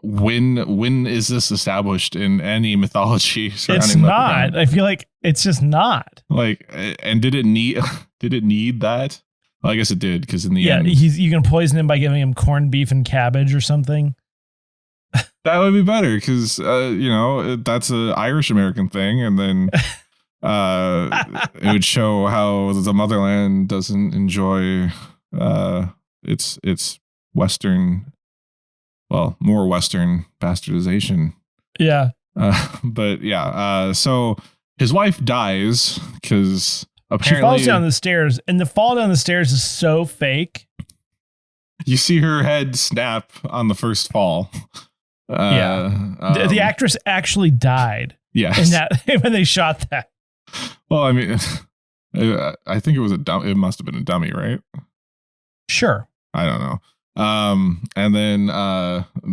when is this established in any mythology surrounding It's not. Leprechaun? I feel like it's just not. Like, and did it need that? Well, I guess it did, because in the end, you can poison him by giving him corned beef and cabbage or something. that would be better, because that's an Irish American thing, and then it would show how the motherland doesn't enjoy its Western, well, more Western bastardization. Yeah. But yeah, so his wife dies because apparently she falls down the stairs, and the fall down the stairs is so fake. You see her head snap on the first fall. The actress actually died. Yes. In that when they shot that. Well, I mean, I think it was it must have been a dummy, right? Sure. I don't know. And then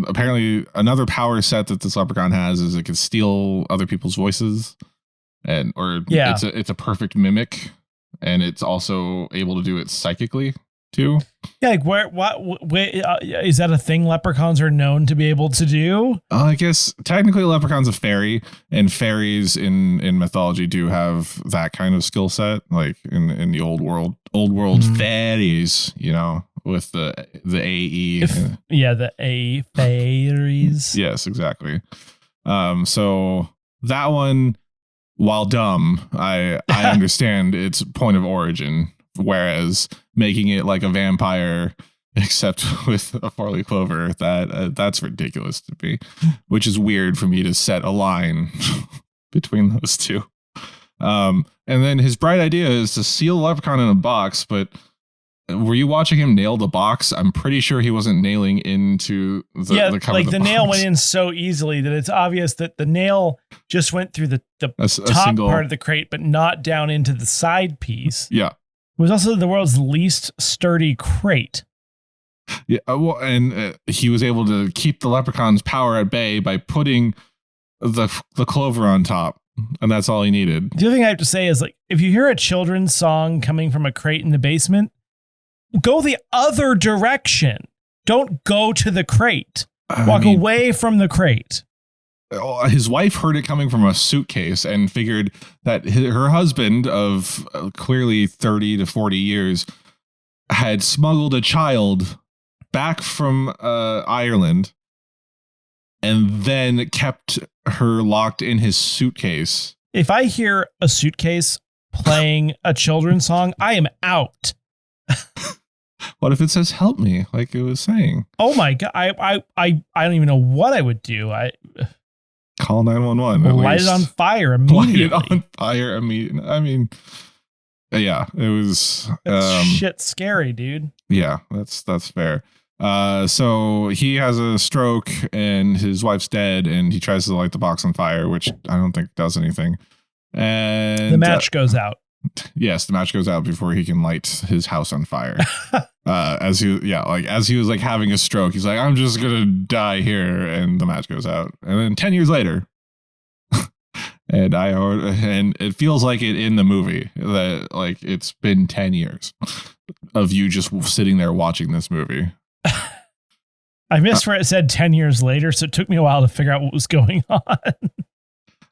apparently another power set that this leprechaun has is it can steal other people's voices, it's a perfect mimic, and it's also able to do it psychically too. Yeah, like where is that a thing leprechauns are known to be able to do? I guess technically a leprechaun's a fairy, and fairies in mythology do have that kind of skill set, like in the old world fairies, with the AE. The A fairies. Yes, exactly. So that one, while dumb, I understand its point of origin, whereas making it like a vampire except with a 4-leaf clover, that's ridiculous to me, which is weird for me to set a line between those two. And then his bright idea is to seal the leprechaun in a box, but were you watching him nail the box? I'm pretty sure he wasn't nailing into the cover like of the box. nail went in so easily that it's obvious that the nail just went through the top part of the crate, but not down into the side piece. Yeah. It was also the world's least sturdy crate. Yeah, well, and he was able to keep the leprechaun's power at bay by putting the clover on top, and that's all he needed. The other thing I have to say is, like, if you hear a children's song coming from a crate in the basement, go the other direction. Don't go to the crate. Walk away from the crate. His wife heard it coming from a suitcase and figured that her husband of clearly 30 to 40 years had smuggled a child back from Ireland and then kept her locked in his suitcase. If I hear a suitcase playing a children's song, I am out. What if it says "help me" like it was saying? Oh my God. I don't even know what I would do. Call 911. Light it on fire immediately. Light it on fire immediately. I mean, yeah, it was shit scary, dude. Yeah, that's fair. So he has a stroke and his wife's dead, and he tries to light the box on fire, which I don't think does anything. And the match goes out. Yes, the match goes out before he can light his house on fire. As he was like having a stroke, he's like, I'm just gonna die here, and the match goes out. And then 10 years later, and it feels like it in the movie that like it's been 10 years of you just sitting there watching this movie. I missed where it said 10 years later, so it took me a while to figure out what was going on.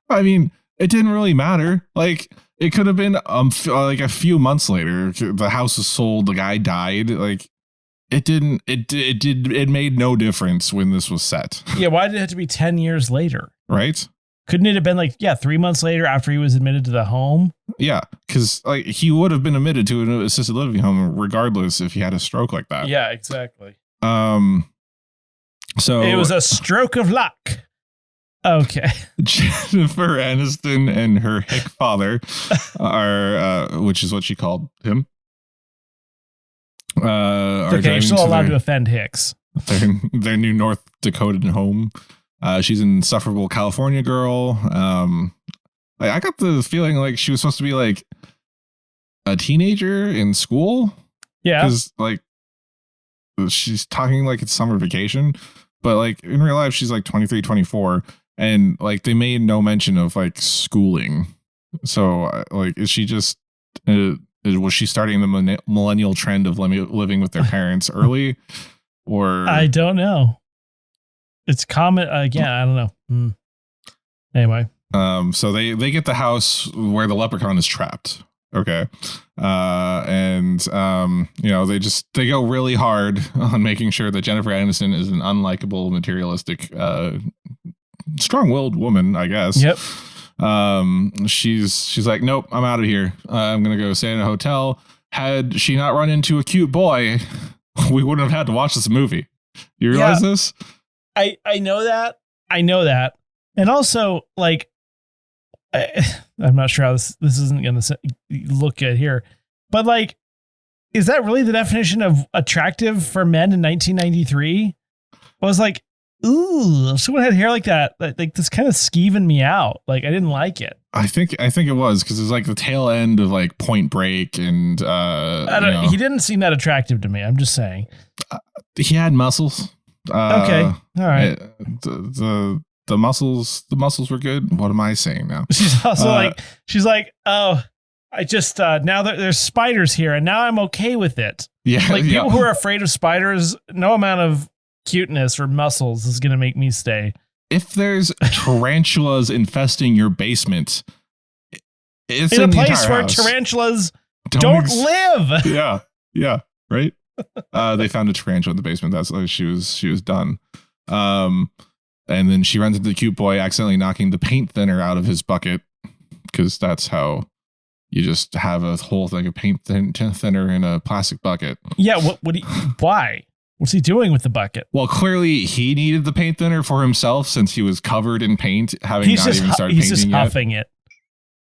I mean, it didn't really matter. Like, it could have been like a few months later. The house was sold. The guy died. Like, it didn't. It made no difference when this was set. Yeah, why did it have to be 10 years later? Right? Couldn't it have been like 3 months later after he was admitted to the home? Yeah, because like he would have been admitted to an assisted living home regardless if he had a stroke like that. Yeah, exactly. So it was a stroke of luck. Okay. Jennifer Aniston and her hick father are, which is what she called him. are Okay, you're driving still to allowed to offend Hicks. their new North Dakotan home. She's an insufferable California girl. I got the feeling like she was supposed to be like a teenager in school. Yeah. Because like she's talking like it's summer vacation, but like in real life, she's like 23, 24. And like they made no mention of like schooling. So like, is she just, was she starting the millennial trend of living with their parents early? Or I don't know. It's common. Again, I don't know. Anyway. So they get the house where the leprechaun is trapped. Okay. And they go really hard on making sure that Jennifer Aniston is an unlikable, materialistic, strong-willed woman, I guess. Yep. She's like, nope, I'm out of here. I'm going to go stay in a hotel. Had she not run into a cute boy, we wouldn't have had to watch this movie. You realize this? I know that. And also, like, I'm not sure how this isn't going to look good here, but like, is that really the definition of attractive for men in 1993? I was like, ooh, if someone had hair like that, like this kind of skeeving me out. Like, I didn't like it. I think it was because it was like the tail end of like Point Break, and he didn't seem that attractive to me. I'm just saying. He had muscles. Okay, all right. The muscles were good. What am I saying now? She's also she's like, oh, I just now that there's spiders here, and now I'm okay with it. Yeah, like people who are afraid of spiders, no amount of cuteness or muscles is gonna make me stay. If there's tarantulas infesting your basement, it's in a place where house. Tarantulas don't live. Yeah, right. They found a tarantula in the basement. That's like she was done. And then she runs into the cute boy, accidentally knocking the paint thinner out of his bucket, because that's how you just have a whole thing of paint thinner in a plastic bucket. Yeah. Why? What's he doing with the bucket? Well, clearly he needed the paint thinner for himself since he was covered in paint, having not even started painting yet. He's just huffing it.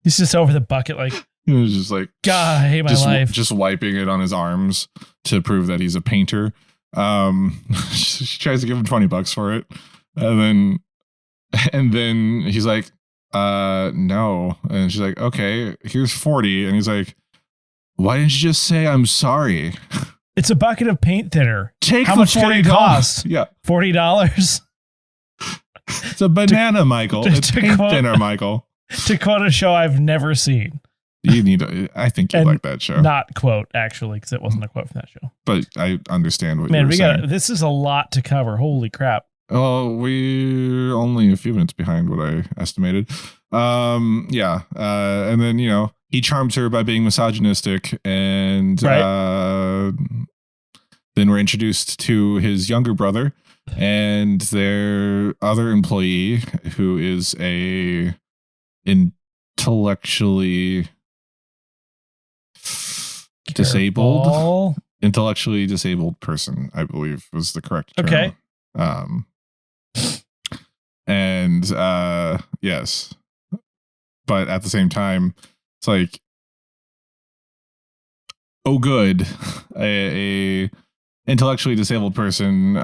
He's just over the bucket like... He was just like... God, I hate my life. Just wiping it on his arms to prove that he's a painter. She tries to give him $20 for it. And then he's like, no. And she's like, okay, here's 40. And he's like, why didn't you just say I'm sorry? It's a bucket of paint thinner. How much did it cost? Yeah. $40. It's a banana, Michael. It's paint thinner, Michael. To quote a show I've never seen. I think you like that show. Not quote, actually, because it wasn't a quote from that show. But I understand what you're saying. This is a lot to cover. Holy crap. Oh, we're only a few minutes behind what I estimated. And then, he charms her by being misogynistic, and then we're introduced to his younger brother and their other employee, who is a intellectually disabled person, I believe was the correct term. Okay. Yes, but at the same time, it's like, oh, good, a intellectually disabled person,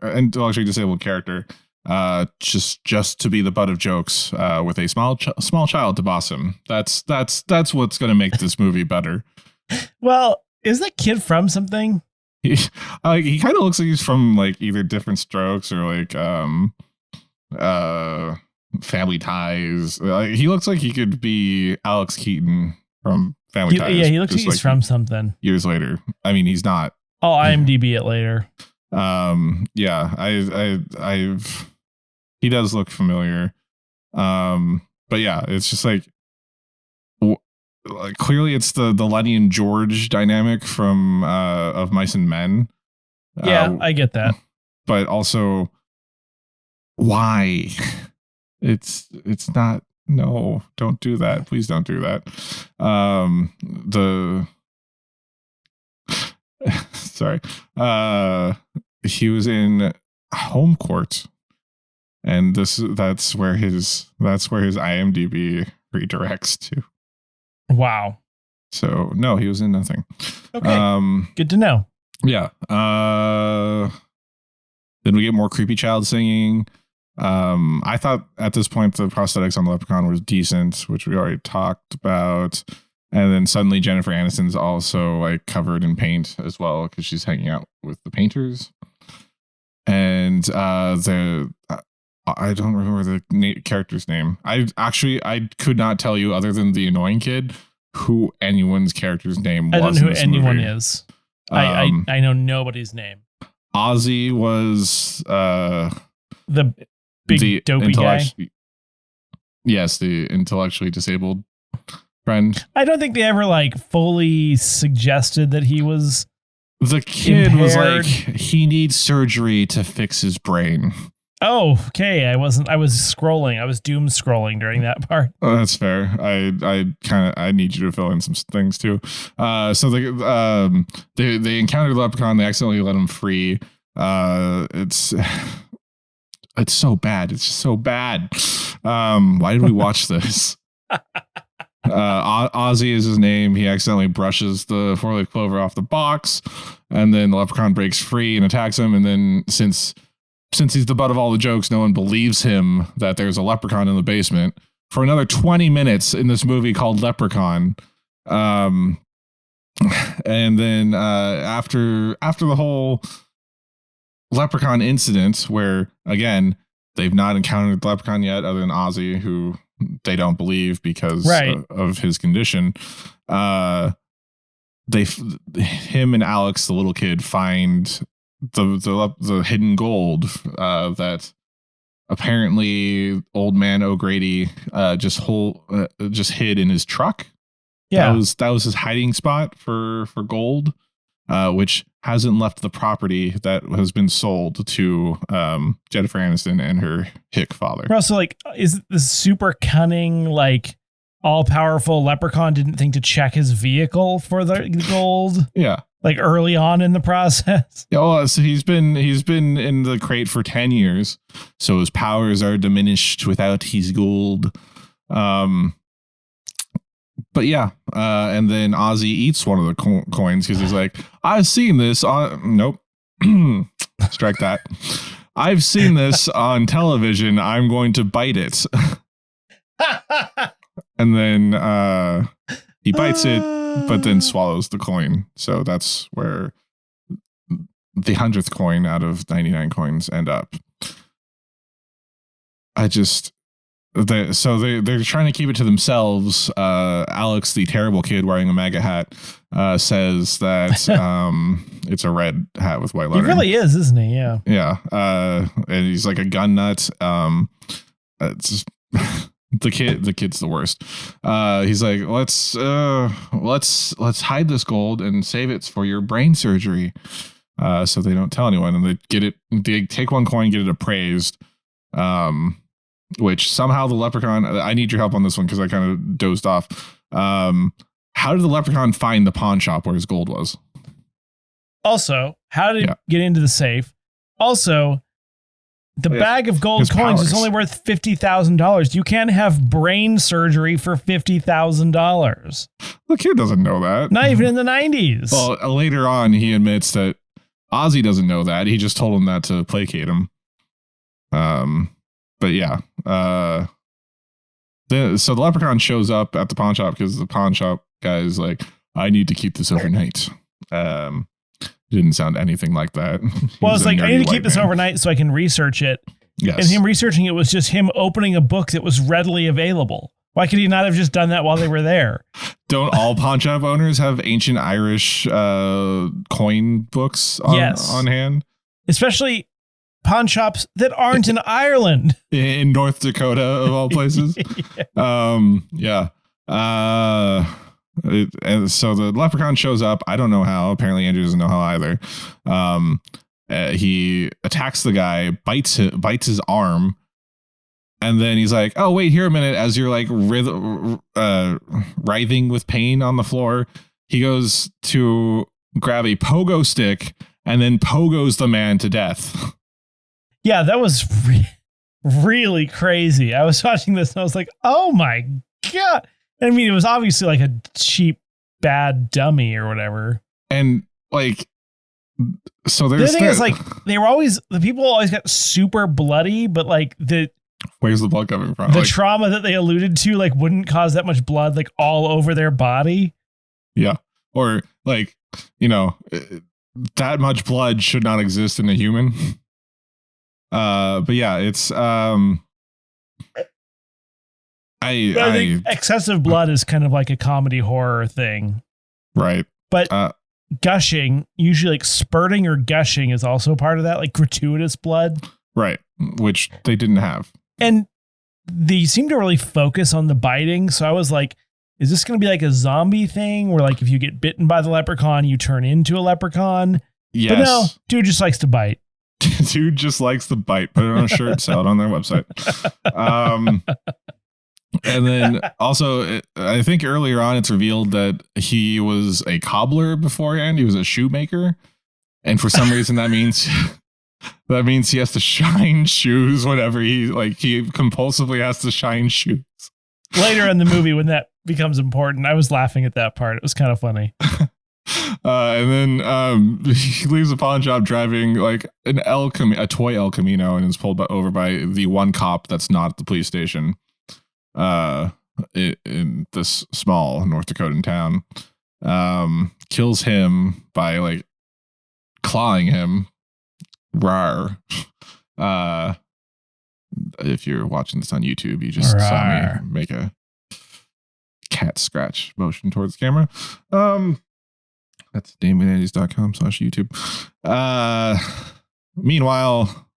intellectually disabled character, just to be the butt of jokes, with a small child to boss him. That's what's going to make this movie better. Well, is that kid from something? He kind of looks like he's from like either Different Strokes or like Family Ties. He looks like he could be Alex Keaton from Family Ties. Yeah, he looks like he's from something. Years later. I mean, he's not. I'll IMDb it later. He does look familiar. But yeah, it's just like clearly it's the Lenny and George dynamic from of Mice and Men. Yeah, I get that. But also, why? It's not. No, don't do that. Please don't do that. Sorry. He was in Home Court, and that's where his IMDb redirects to. Wow. So no, he was in nothing. Okay. Good to know. Yeah. Then we get more creepy child singing. I thought at this point the prosthetics on the Leprechaun was decent, which we already talked about. And then suddenly Jennifer Aniston's also like covered in paint as well because she's hanging out with the painters. And I don't remember the character's name. I could not tell you other than the annoying kid who anyone's character's name was. I don't know who anyone movie. is. I know nobody's name. Ozzy was the big dopey guy. Yes, the intellectually disabled friend. I don't think they ever like fully suggested that he was. The kid impaired. was like, he needs surgery to fix his brain. Oh, okay. I was scrolling. I was doom scrolling during that part. Oh, that's fair. I need you to fill in some things too. So they encountered Leprechaun. They accidentally let him free. It's so bad. It's just so bad. Why did we watch this? Ozzy is his name. He accidentally brushes the 4-leaf clover off the box, and then the Leprechaun breaks free and attacks him. And then since he's the butt of all the jokes, no one believes him that there's a leprechaun in the basement for another 20 minutes in this movie called Leprechaun. And then after the whole leprechaun incident, where again they've not encountered the leprechaun yet, other than Ozzy, who they don't believe because of his condition. Him and Alex, the little kid, find the hidden gold that apparently old man O'Grady just hid in his truck. Yeah, that was his hiding spot for gold, which hasn't left the property that has been sold to Jennifer Aniston and her hick father. Also, like, is this super cunning, like all-powerful leprechaun didn't think to check his vehicle for the gold? Yeah. Like early on in the process. Yeah, well, so he's been in the crate for 10 years, so his powers are diminished without his gold. But yeah, and then Ozzy eats one of the coins because he's like, I've seen this on... Nope. Strike that. I've seen this on television. I'm going to bite it. And then he bites it, but then swallows the coin. So that's where the 100th coin out of 99 coins end up. They're trying to keep it to themselves. Alex, the terrible kid wearing a MAGA hat, says that it's a red hat with white lettering. He really is, isn't he? Yeah. Yeah. And he's like a gun nut. It's just, the kid's the worst. He's like, let's hide this gold and save it for your brain surgery. So they don't tell anyone, and they take one coin, get it appraised. Which somehow the leprechaun, I need your help on this one because I kind of dozed off. How did the leprechaun find the pawn shop where his gold was? Also, how did it get into the safe? Also, the bag of gold coins is only worth $50,000. You can't have brain surgery for $50,000. The kid doesn't know that. Not even in the 90s. Well, later on, he admits that Ozzy doesn't know that. He just told him that to placate him. But yeah, so the leprechaun shows up at the pawn shop because the pawn shop guy is like, I need to keep this overnight. Didn't sound anything like that. Well, it's like, I need to keep this overnight so I can research it. Yes. And him researching it was just him opening a book that was readily available. Why could he not have just done that while they were there? Don't all pawn shop owners have ancient Irish coin books on hand? Especially pawn shops that aren't in Ireland. In North Dakota, of all places. Yeah. And so the leprechaun shows up. I don't know how. Apparently Andrew doesn't know how either. He attacks the guy, bites his arm, and then he's like, oh, wait, here a minute. As you're like writhing with pain on the floor, he goes to grab a pogo stick and then pogos the man to death. Yeah, that was really crazy. I was watching this and I was like, oh my God. I mean, it was obviously like a cheap bad dummy or whatever. And like, so The there's thing is, like, the people always got super bloody, but like where's the blood coming from? the Like, trauma that they alluded to, like, wouldn't cause that much blood, like, all over their body. yeah. Or like, that much blood should not exist in a human. But yeah, it's, I think excessive blood is kind of like a comedy horror thing. Right. But gushing, usually like spurting or gushing is also part of that, like gratuitous blood. Right. Which they didn't have. And they seem to really focus on the biting. So I was like, is this going to be like a zombie thing where like if you get bitten by the leprechaun, you turn into a leprechaun? Yes. But no, dude just likes to bite. Dude just likes to bite. Put it on a shirt, sell it on their website. And then also, I think earlier on, it's revealed that he was a cobbler beforehand. He was a shoemaker. And for some reason, that means he has to shine shoes whenever he compulsively has to shine shoes. Later in the movie, when that becomes important, I was laughing at that part. It was kind of funny. And then he leaves the pawn shop driving like a toy El Camino, and is pulled over by the one cop that's not at the police station. In this small North Dakotan town, kills him by like clawing him. Rawr. If you're watching this on YouTube, you just saw me make a cat scratch motion towards the camera. That's damon80s.com/YouTube. Meanwhile,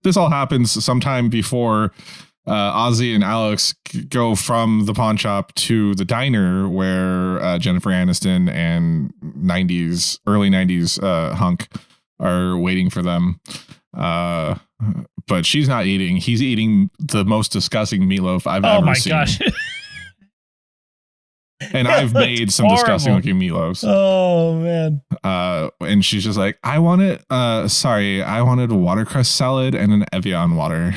this all happens sometime before Ozzy and Alex go from the pawn shop to the diner where Jennifer Aniston and early 90s hunk are waiting for them. But she's not eating. He's eating the most disgusting meatloaf I've ever seen. Oh my gosh. And I've made some disgusting looking meatloafs. Oh man. And she's just like, I wanted a watercress salad and an Evian water.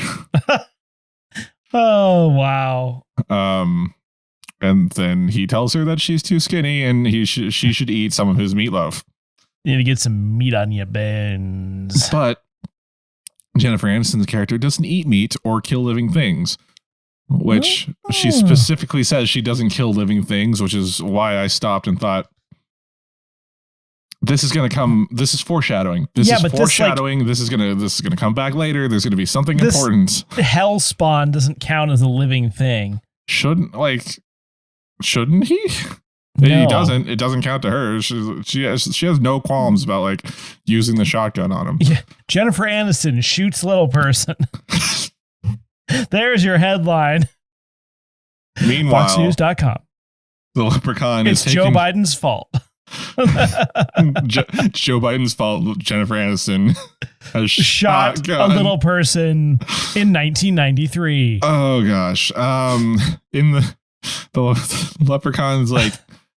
Oh wow. And then he tells her that she's too skinny and she should eat some of his meatloaf. You need to get some meat on your bones. But Jennifer Aniston's character doesn't eat meat or kill living things, which she specifically says she doesn't kill living things, which is why I stopped and thought, this is going to come. This is foreshadowing. This is foreshadowing. This is going to come back later. There's going to be something important. Hell spawn doesn't count as a living thing. Shouldn't he? No. He doesn't. It doesn't count to her. She has no qualms about like using the shotgun on him. Yeah. Jennifer Aniston shoots little person. There's your headline. Meanwhile, FoxNews.com. The leprechaun is Joe Biden's fault. Joe Biden's fault. Jennifer Aniston has shot a little person in 1993. Oh gosh. In the leprechauns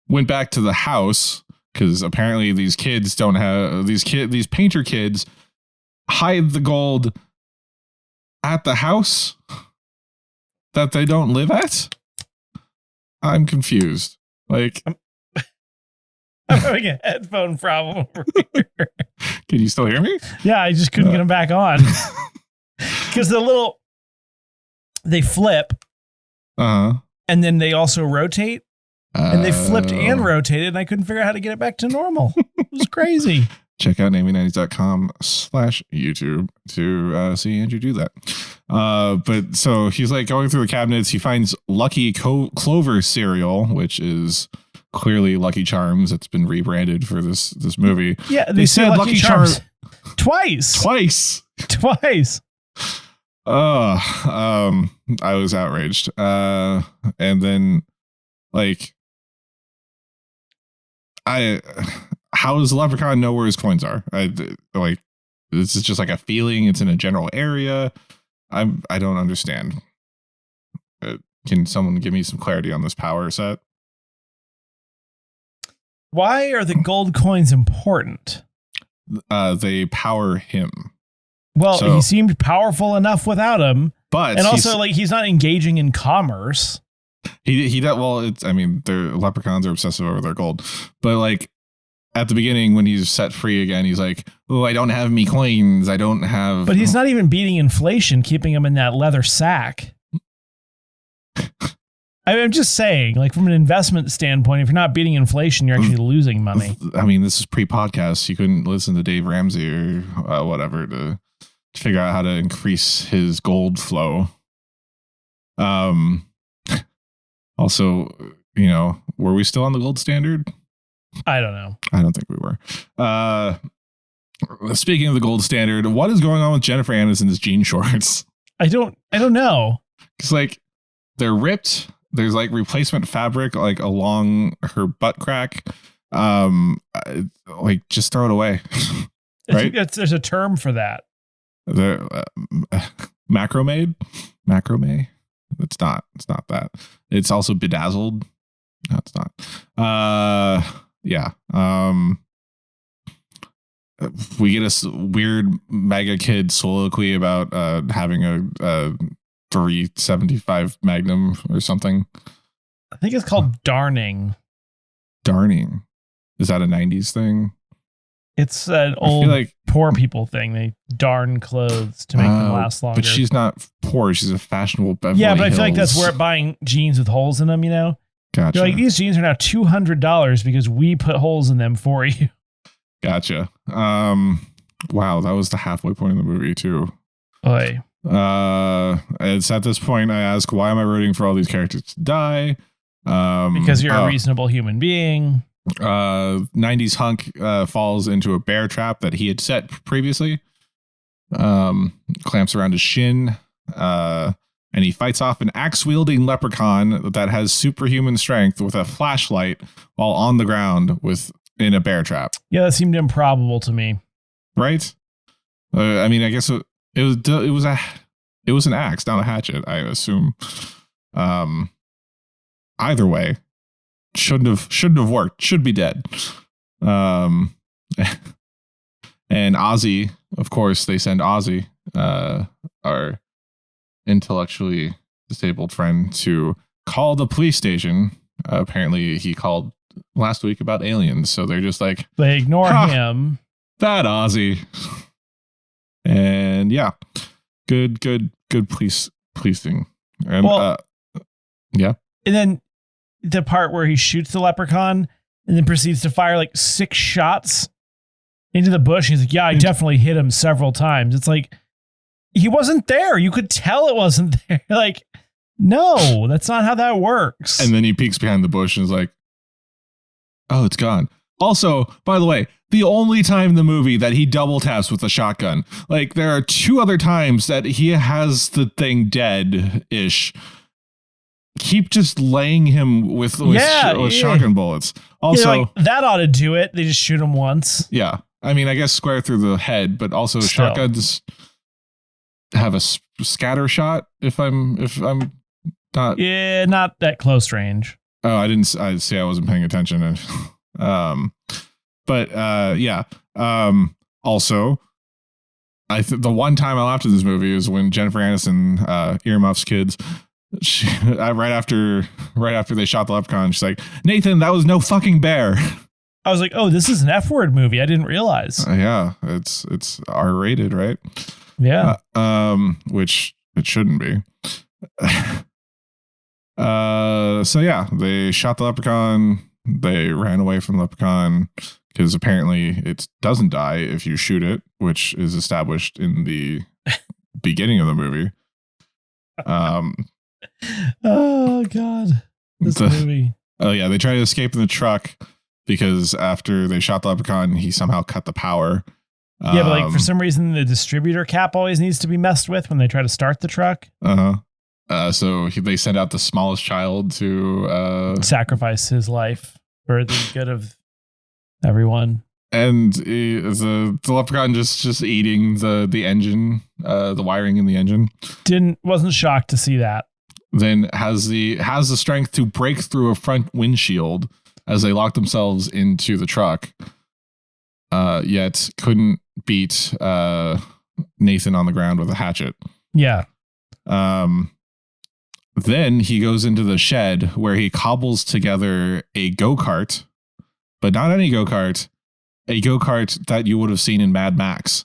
went back to the house because apparently these kids don't have these painter kids hide the gold at the house that they don't live at. I'm confused. I'm having a headphone problem over here. Can you still hear me? Yeah, I just couldn't get them back on. Because they flip. Uh-huh. And then they also rotate. And they flipped and rotated, and I couldn't figure out how to get it back to normal. It was crazy. Check out naming90s.com/YouTube to see Andrew do that. But so he's going through the cabinets. He finds Lucky Clover cereal, which is clearly Lucky Charms. It's been rebranded for this movie. Yeah, they said Lucky Charms twice. I was outraged. And then how does the leprechaun know where his coins are? This is just like a feeling. It's in a general area. I don't understand. Can someone give me some clarity on this power set? Why are the gold coins important? They power him. Well, he seemed powerful enough without him. But and also he's not engaging in commerce. he that well. It's I mean, their leprechauns are obsessive over their gold, but like at the beginning when he's set free again, he's like, "Oh, I don't have me coins. I don't have." But he's not even beating inflation, keeping him in that leather sack. I'm just saying, like from an investment standpoint, if you're not beating inflation, you're actually losing money. I mean, this is pre-podcast. You couldn't listen to Dave Ramsey or whatever to figure out how to increase his gold flow. Also, you know, were we still on the gold standard? I don't know. I don't think we were. Speaking of the gold standard, what is going on with Jennifer Aniston's jean shorts? I don't know. It's like they're ripped. There's like replacement fabric like along her butt crack. Like just throw it away. Right? There's a term for that. Macrame. It's not that. It's also bedazzled. No, it's not. Yeah. We get a weird mega kid soliloquy about having a 375 Magnum or something. I think it's called darning. Darning. Is that a 90s thing? It's an old like poor people thing. They darn clothes to make them last longer. But she's not poor. She's a fashionable Beverly Yeah, but Hills. I feel like that's where buying jeans with holes in them, you know? Gotcha. You're like, these jeans are now $200 because we put holes in them for you. Gotcha. Wow, that was the halfway point of the movie too. Oy. It's at this point I ask, why am I rooting for all these characters to die? Because you're a reasonable human being. 90s hunk falls into a bear trap that he had set previously. Clamps around his shin, and he fights off an axe-wielding leprechaun that has superhuman strength with a flashlight while on the ground in a bear trap. Yeah, that seemed improbable to me. Right? I mean, I guess it was an axe, not a hatchet, I assume. Either way, shouldn't have worked. Should be dead. And Ozzy, of course, they send Ozzy, our intellectually disabled friend, to call the police station. Apparently, he called last week about aliens, so they're just like they ignore him. That Ozzy. And yeah, good policing. And yeah. And then the part where he shoots the leprechaun and then proceeds to fire like 6 shots into the bush. He's like, yeah, I definitely hit him several times. It's like, he wasn't there. You could tell it wasn't there. Like, no, that's not how that works. And then he peeks behind the bush and is like, oh, it's gone. Also, by the way, the only time in the movie that he double taps with a shotgun. Like, there are 2 other times that he has the thing dead-ish. Keep just laying him with shotgun bullets. Also, like, that ought to do it. They just shoot him once. Yeah. I mean, I guess square through the head, but also shotguns have a scatter shot if I'm not. Yeah, not that close range. Oh, I wasn't paying attention. Yeah. Also, the one time I laughed at this movie is when Jennifer Aniston earmuffs kids. Right after they shot the leprechaun, she's like, Nathan, that was no fucking bear. I was like, oh, this is an F-word movie. I didn't realize. Yeah, it's R-rated, right? Yeah. Which it shouldn't be. So yeah, they shot the leprechaun. They ran away from the leprechaun because apparently it doesn't die if you shoot it, which is established in the beginning of the movie. Oh God, this movie. Oh yeah, they try to escape in the truck because after they shot the leprechaun, he somehow cut the power. Yeah, but like for some reason, the distributor cap always needs to be messed with when they try to start the truck. So they send out the smallest child to sacrifice his life for the good of everyone. And the leprechaun just eating the engine, the wiring in the engine. Wasn't shocked to see that. Then has the strength to break through a front windshield as they lock themselves into the truck. Yet couldn't beat Nathan on the ground with a hatchet. Yeah. Then he goes into the shed where he cobbles together a go-kart, but not any go-kart, a go-kart that you would have seen in Mad Max,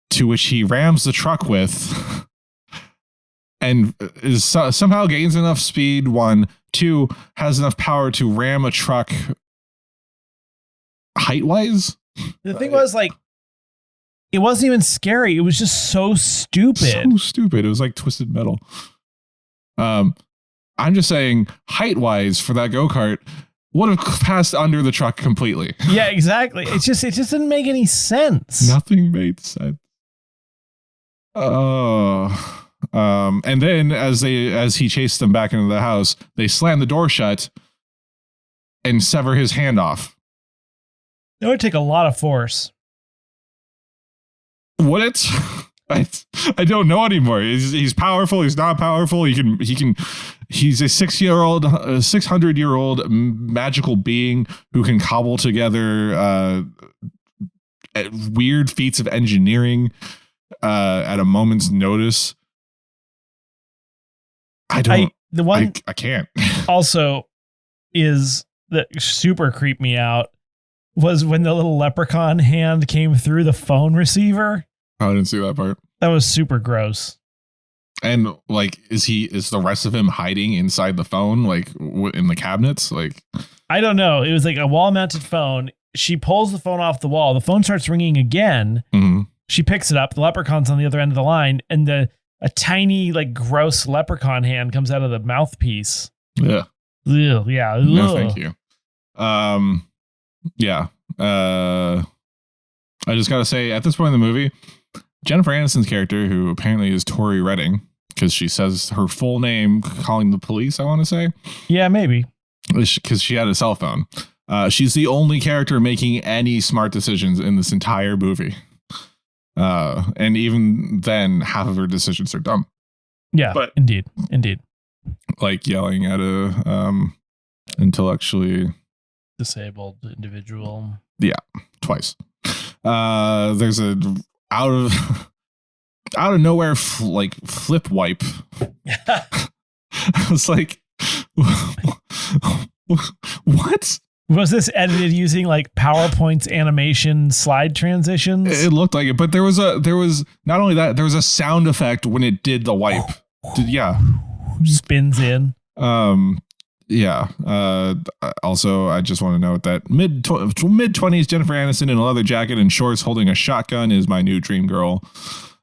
to which he rams the truck with and somehow gains enough speed. 1, 2, has enough power to ram a truck height-wise. The thing was, like, it wasn't even scary. It was just so stupid. So stupid. It was like Twisted Metal. I'm just saying, height-wise, for that go-kart, would have passed under the truck completely. Yeah, exactly. It just didn't make any sense. Nothing made sense. And then as he chased them back into the house, they slam the door shut and sever his hand off. It would take a lot of force. Would it? I don't know anymore. He's powerful. He's not powerful. He's a 600-year-old magical being who can cobble together weird feats of engineering at a moment's notice. I can't. Also, is that super creeped me out was when the little leprechaun hand came through the phone receiver. I didn't see that part. That was super gross. And like, is the rest of him hiding inside the phone, like in the cabinets? Like, I don't know. It was like a wall-mounted phone. She pulls the phone off the wall. The phone starts ringing again. Mm-hmm. She picks it up. The leprechaun's on the other end of the line, and a tiny, like, gross leprechaun hand comes out of the mouthpiece. Yeah. Ugh, yeah. Ugh. No, thank you. Yeah. I just gotta say, at this point in the movie, Jennifer Aniston's character, who apparently is Tori Redding, because she says her full name calling the police, I want to say. Yeah, maybe. Because she had a cell phone. She's the only character making any smart decisions in this entire movie. And even then, half of her decisions are dumb. Yeah, but indeed. Like yelling at a intellectually disabled individual. Yeah, twice. There's a out of nowhere flip wipe. I was like, what? Was this edited using like PowerPoint's animation slide transitions? It looked like it, but there was not only that, there was a sound effect when it did the wipe. Spins in. Yeah. Also, I just want to note that mid-20s Jennifer Aniston in a leather jacket and shorts holding a shotgun is my new dream girl.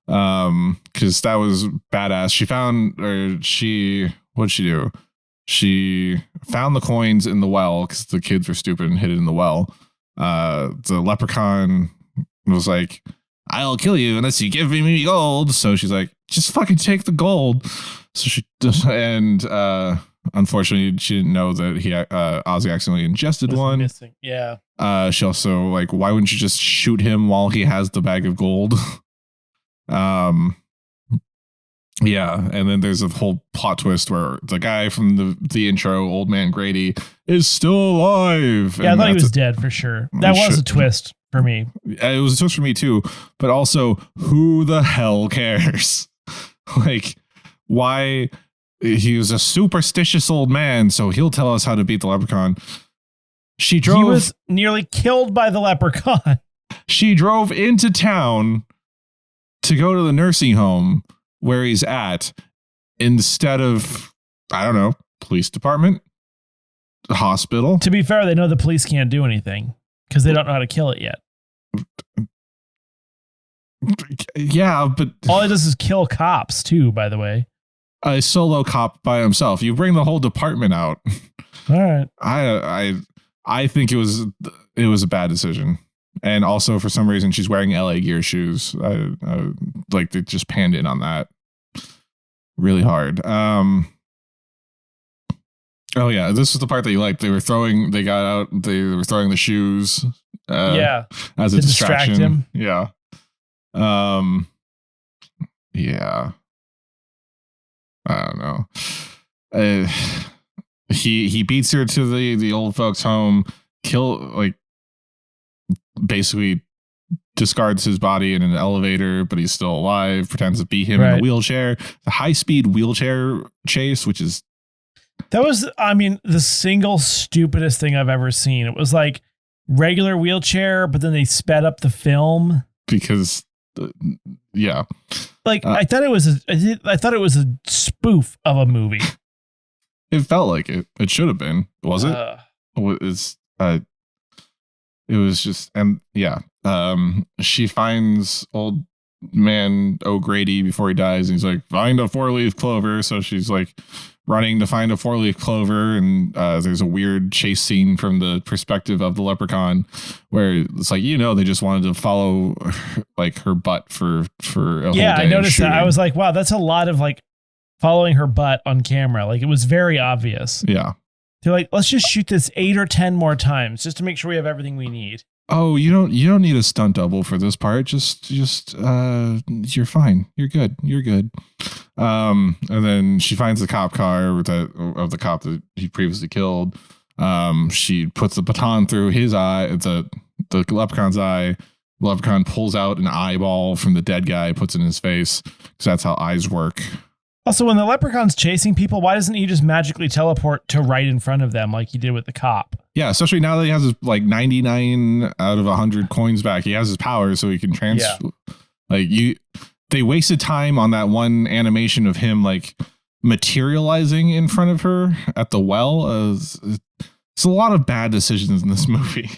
Because that was badass. What'd she do? She found the coins in the well because the kids were stupid and hid it in the well. The leprechaun was like, "I'll kill you unless you give me gold." So she's like, "Just fucking take the gold." So she and unfortunately, she didn't know that Ozzy accidentally ingested one. Missing. Yeah. She also like, why wouldn't you just shoot him while he has the bag of gold? Yeah, and then there's a whole plot twist where the guy from the intro, Old Man Grady, is still alive. Yeah, I thought he was dead for sure. That was a twist for me. It was a twist for me too, but also, who the hell cares? Like, why? He was a superstitious old man, so he'll tell us how to beat the leprechaun. He was nearly killed by the leprechaun. She drove into town to go to the nursing home where he's at instead of, I don't know, police department, hospital. To be fair, they know the police can't do anything because they don't know how to kill it yet. Yeah, but all it does is kill cops too, by the way. A solo cop by himself. You bring the whole department out. All right. I think it was a bad decision. And also, for some reason, she's wearing LA Gear shoes. I like, they just panned in on that really hard. Oh yeah, this was the part that you liked. They were throwing the shoes. As a distraction. Distract him. Yeah. Yeah. I don't know. He beats her to the old folks' home. Basically discards his body in an elevator, but he's still alive, pretends to be him in the wheelchair. The high-speed wheelchair chase, which is... That was, I mean, the single stupidest thing I've ever seen. It was like regular wheelchair, but then they sped up the film. Because, yeah. Like, I thought it was a spoof of a movie. It felt like it. It should have been. Was it? It was just, and yeah. She finds old man O'Grady before he dies, and he's like, find a 4-leaf clover. So she's like running to find a 4-leaf clover, and there's a weird chase scene from the perspective of the leprechaun where it's like, they just wanted to follow like her butt for a whole day. I noticed that. I was like, wow, that's a lot of like following her butt on camera. Like, it was very obvious. Yeah. They're like, let's just shoot this 8 or 10 more times just to make sure we have everything we need. Oh, you don't need a stunt double for this part. Just you're fine. You're good. And then she finds the cop car of the cop that he previously killed. She puts the baton through his eye, the leprechaun's eye. The leprechaun pulls out an eyeball from the dead guy, puts it in his face, because that's how eyes work. Also, when the leprechaun's chasing people, why doesn't he just magically teleport to right in front of them like he did with the cop? Yeah, especially now that he has his, like, 99 out of 100 coins back. He has his power, so he can They wasted time on that one animation of him, like, materializing in front of her at the well. It's a lot of bad decisions in this movie.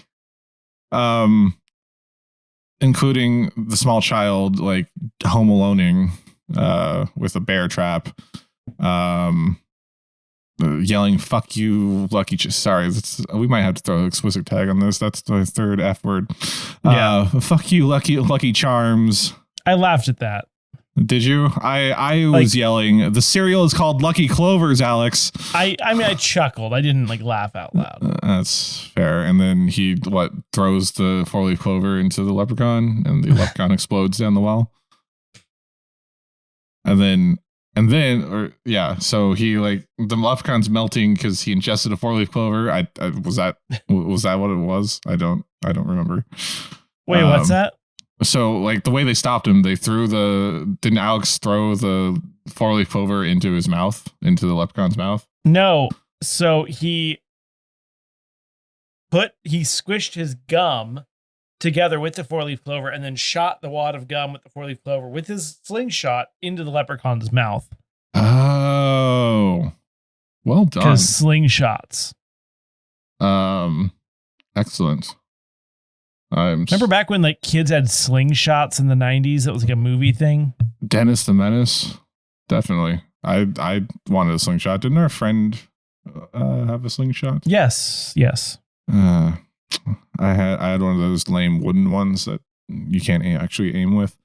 Including the small child, like, home aloneing with a bear trap, yelling "fuck you, Lucky." Sorry, we might have to throw an explicit tag on this. That's the third F word. Fuck you, Lucky Charms. I laughed at that. Did you? I was yelling. The cereal is called Lucky Clovers, Alex. I mean, I chuckled. I didn't like laugh out loud. That's fair. And then he throws the 4-leaf clover into the leprechaun, and the leprechaun explodes down the well. So he, like, the leprechaun's melting because he ingested a 4-leaf clover. Was that what it was? I don't remember. Wait, what's that? So, like, the way they stopped him, didn't Alex throw the 4-leaf clover into his mouth, into the leprechaun's mouth? No. So he squished his gum together with the 4-leaf clover and then shot the wad of gum with the 4-leaf clover with his slingshot into the leprechaun's mouth. Oh, well done. Because slingshots. Excellent. Remember back when, like, kids had slingshots in the 90s? It was like a movie thing. Dennis the Menace. Definitely. I wanted a slingshot. Didn't our friend have a slingshot? Yes. I had one of those lame wooden ones that you can't actually aim with.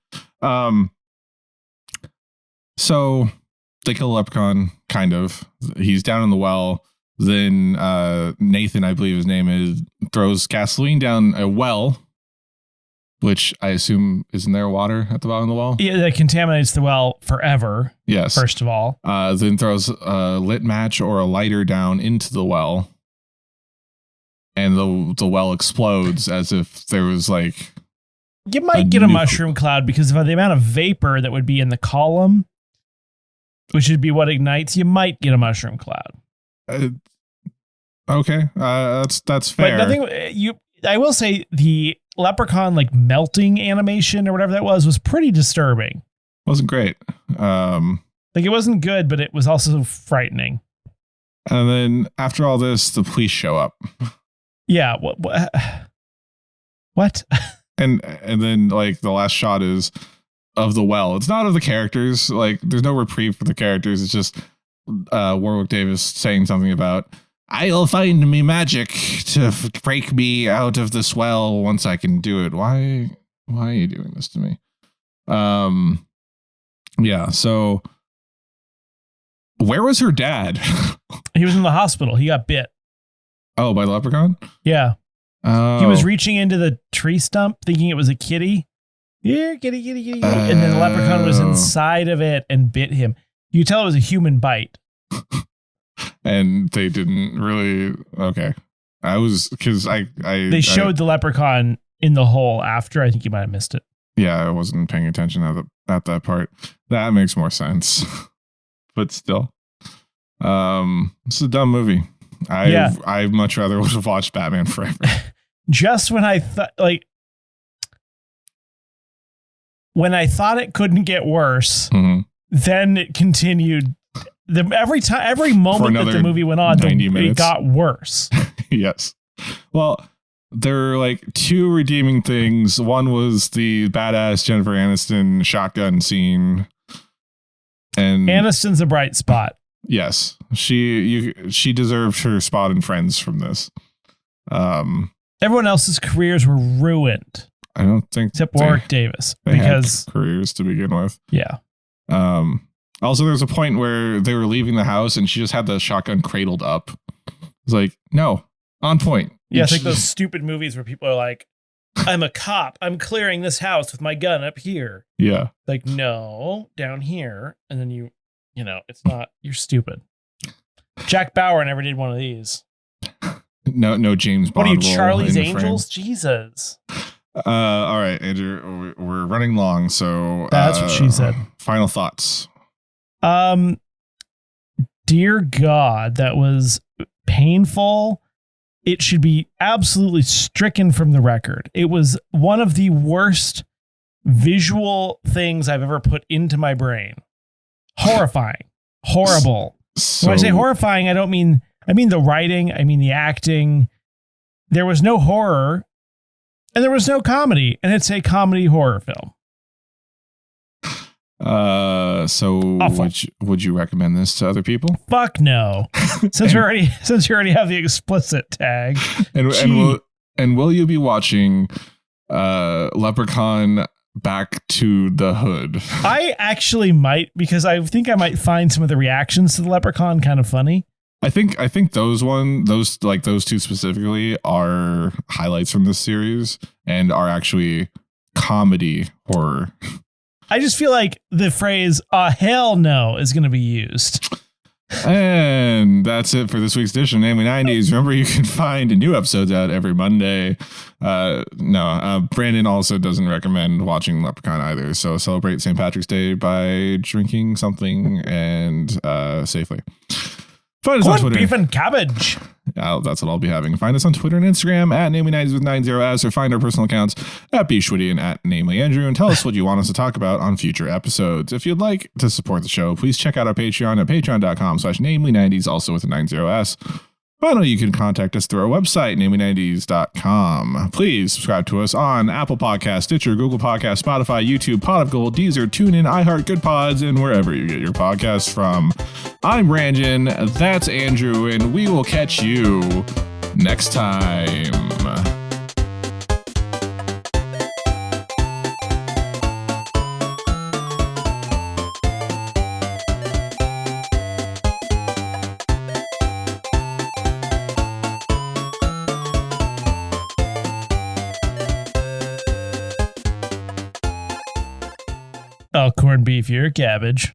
So they kill a leprechaun, kind of. He's down in the well. Then Nathan, I believe his name is, throws gasoline down a well, which I assume isn't there water at the bottom of the well? Yeah, that contaminates the well forever. Yes. First of all. Then throws a lit match or a lighter down into the well. And the well explodes as if there was, like... You might get a mushroom cloud because of the amount of vapor that would be in the column, which would be what ignites. You might get a mushroom cloud. Okay, that's fair. But I will say the leprechaun, like, melting animation or whatever that was pretty disturbing. Wasn't great. Like, it wasn't good, but it was also frightening. And then after all this, the police show up. Yeah. What? And then, like, the last shot is of the well. It's not of the characters. Like, there's no reprieve for the characters. It's just Warwick Davis saying something about, "I'll find me magic to break me out of this well once I can do it." Why are you doing this to me? Yeah. So, where was her dad? He was in the hospital. He got bit. Oh, by the leprechaun? Yeah. Oh. He was reaching into the tree stump thinking it was a kitty. Here, kitty. And then the leprechaun was inside of it and bit him. You could tell it was a human bite. And they didn't really... Okay. They showed the leprechaun in the hole after, I think you might have missed it. Yeah, I wasn't paying attention at that part. That makes more sense. But still. It's a dumb movie. I'd much rather would have watched Batman Forever. Just when I thought it couldn't get worse, then it continued. Every moment that the movie went on, it got worse. Yes. Well, there are like two redeeming things. One was the badass Jennifer Aniston shotgun scene. And Aniston's a bright spot. Yes. She deserved her spot in Friends from this. Everyone else's careers were ruined. I don't think except Warwick Davis, because had careers to begin with. Yeah. Also, there's a point where they were leaving the house and she just had the shotgun cradled up. It's like, no, on point. Yeah, it's like those stupid movies where people are like, I'm a cop. I'm clearing this house with my gun up here. Yeah. Like, no, down here. And then you know, it's not, you're stupid. Jack Bauer never did one of these. No James Bond. What are you, Charlie's Angels? Jesus. All right, Andrew, we're running long, so that's what she said. Final thoughts. Dear God, that was painful. It should be absolutely stricken from the record. It was one of the worst visual things I've ever put into my brain. Horrifying. Horrible. So, when I say horrifying, I mean the writing, I mean the acting. There was no horror and there was no comedy, and it's a comedy horror film. So would you recommend this to other people? Fuck no. Since you already have the explicit tag. And will you be watching Leprechaun Back to the Hood? I actually might, because I think I might find some of the reactions to the Leprechaun kind of funny. I think those two specifically are highlights from this series and are actually comedy horror. I just feel like the phrase hell no is going to be used. And that's it for this week's edition of Namely 90s. Remember, you can find new episodes out every Monday. Brandon also doesn't recommend watching Leprechaun either. So celebrate St. Patrick's Day by drinking something and safely. Find us on Twitter. Beef and cabbage. That's what I'll be having. Find us on Twitter and Instagram at Namely90s with 90s, or find our personal accounts at bschwitty and at Namely Andrew, and tell us what you want us to talk about on future episodes. If you'd like to support the show, please check out our Patreon at patreon.com/namely90s, also with a 90s. Finally, you can contact us through our website, namely90s.com. Please subscribe to us on Apple Podcasts, Stitcher, Google Podcasts, Spotify, YouTube, Pot of Gold, Deezer, TuneIn, iHeart, Good Pods, and wherever you get your podcasts from. I'm Brandon, that's Andrew, and we will catch you next time. Oh, corned beef, you're cabbage.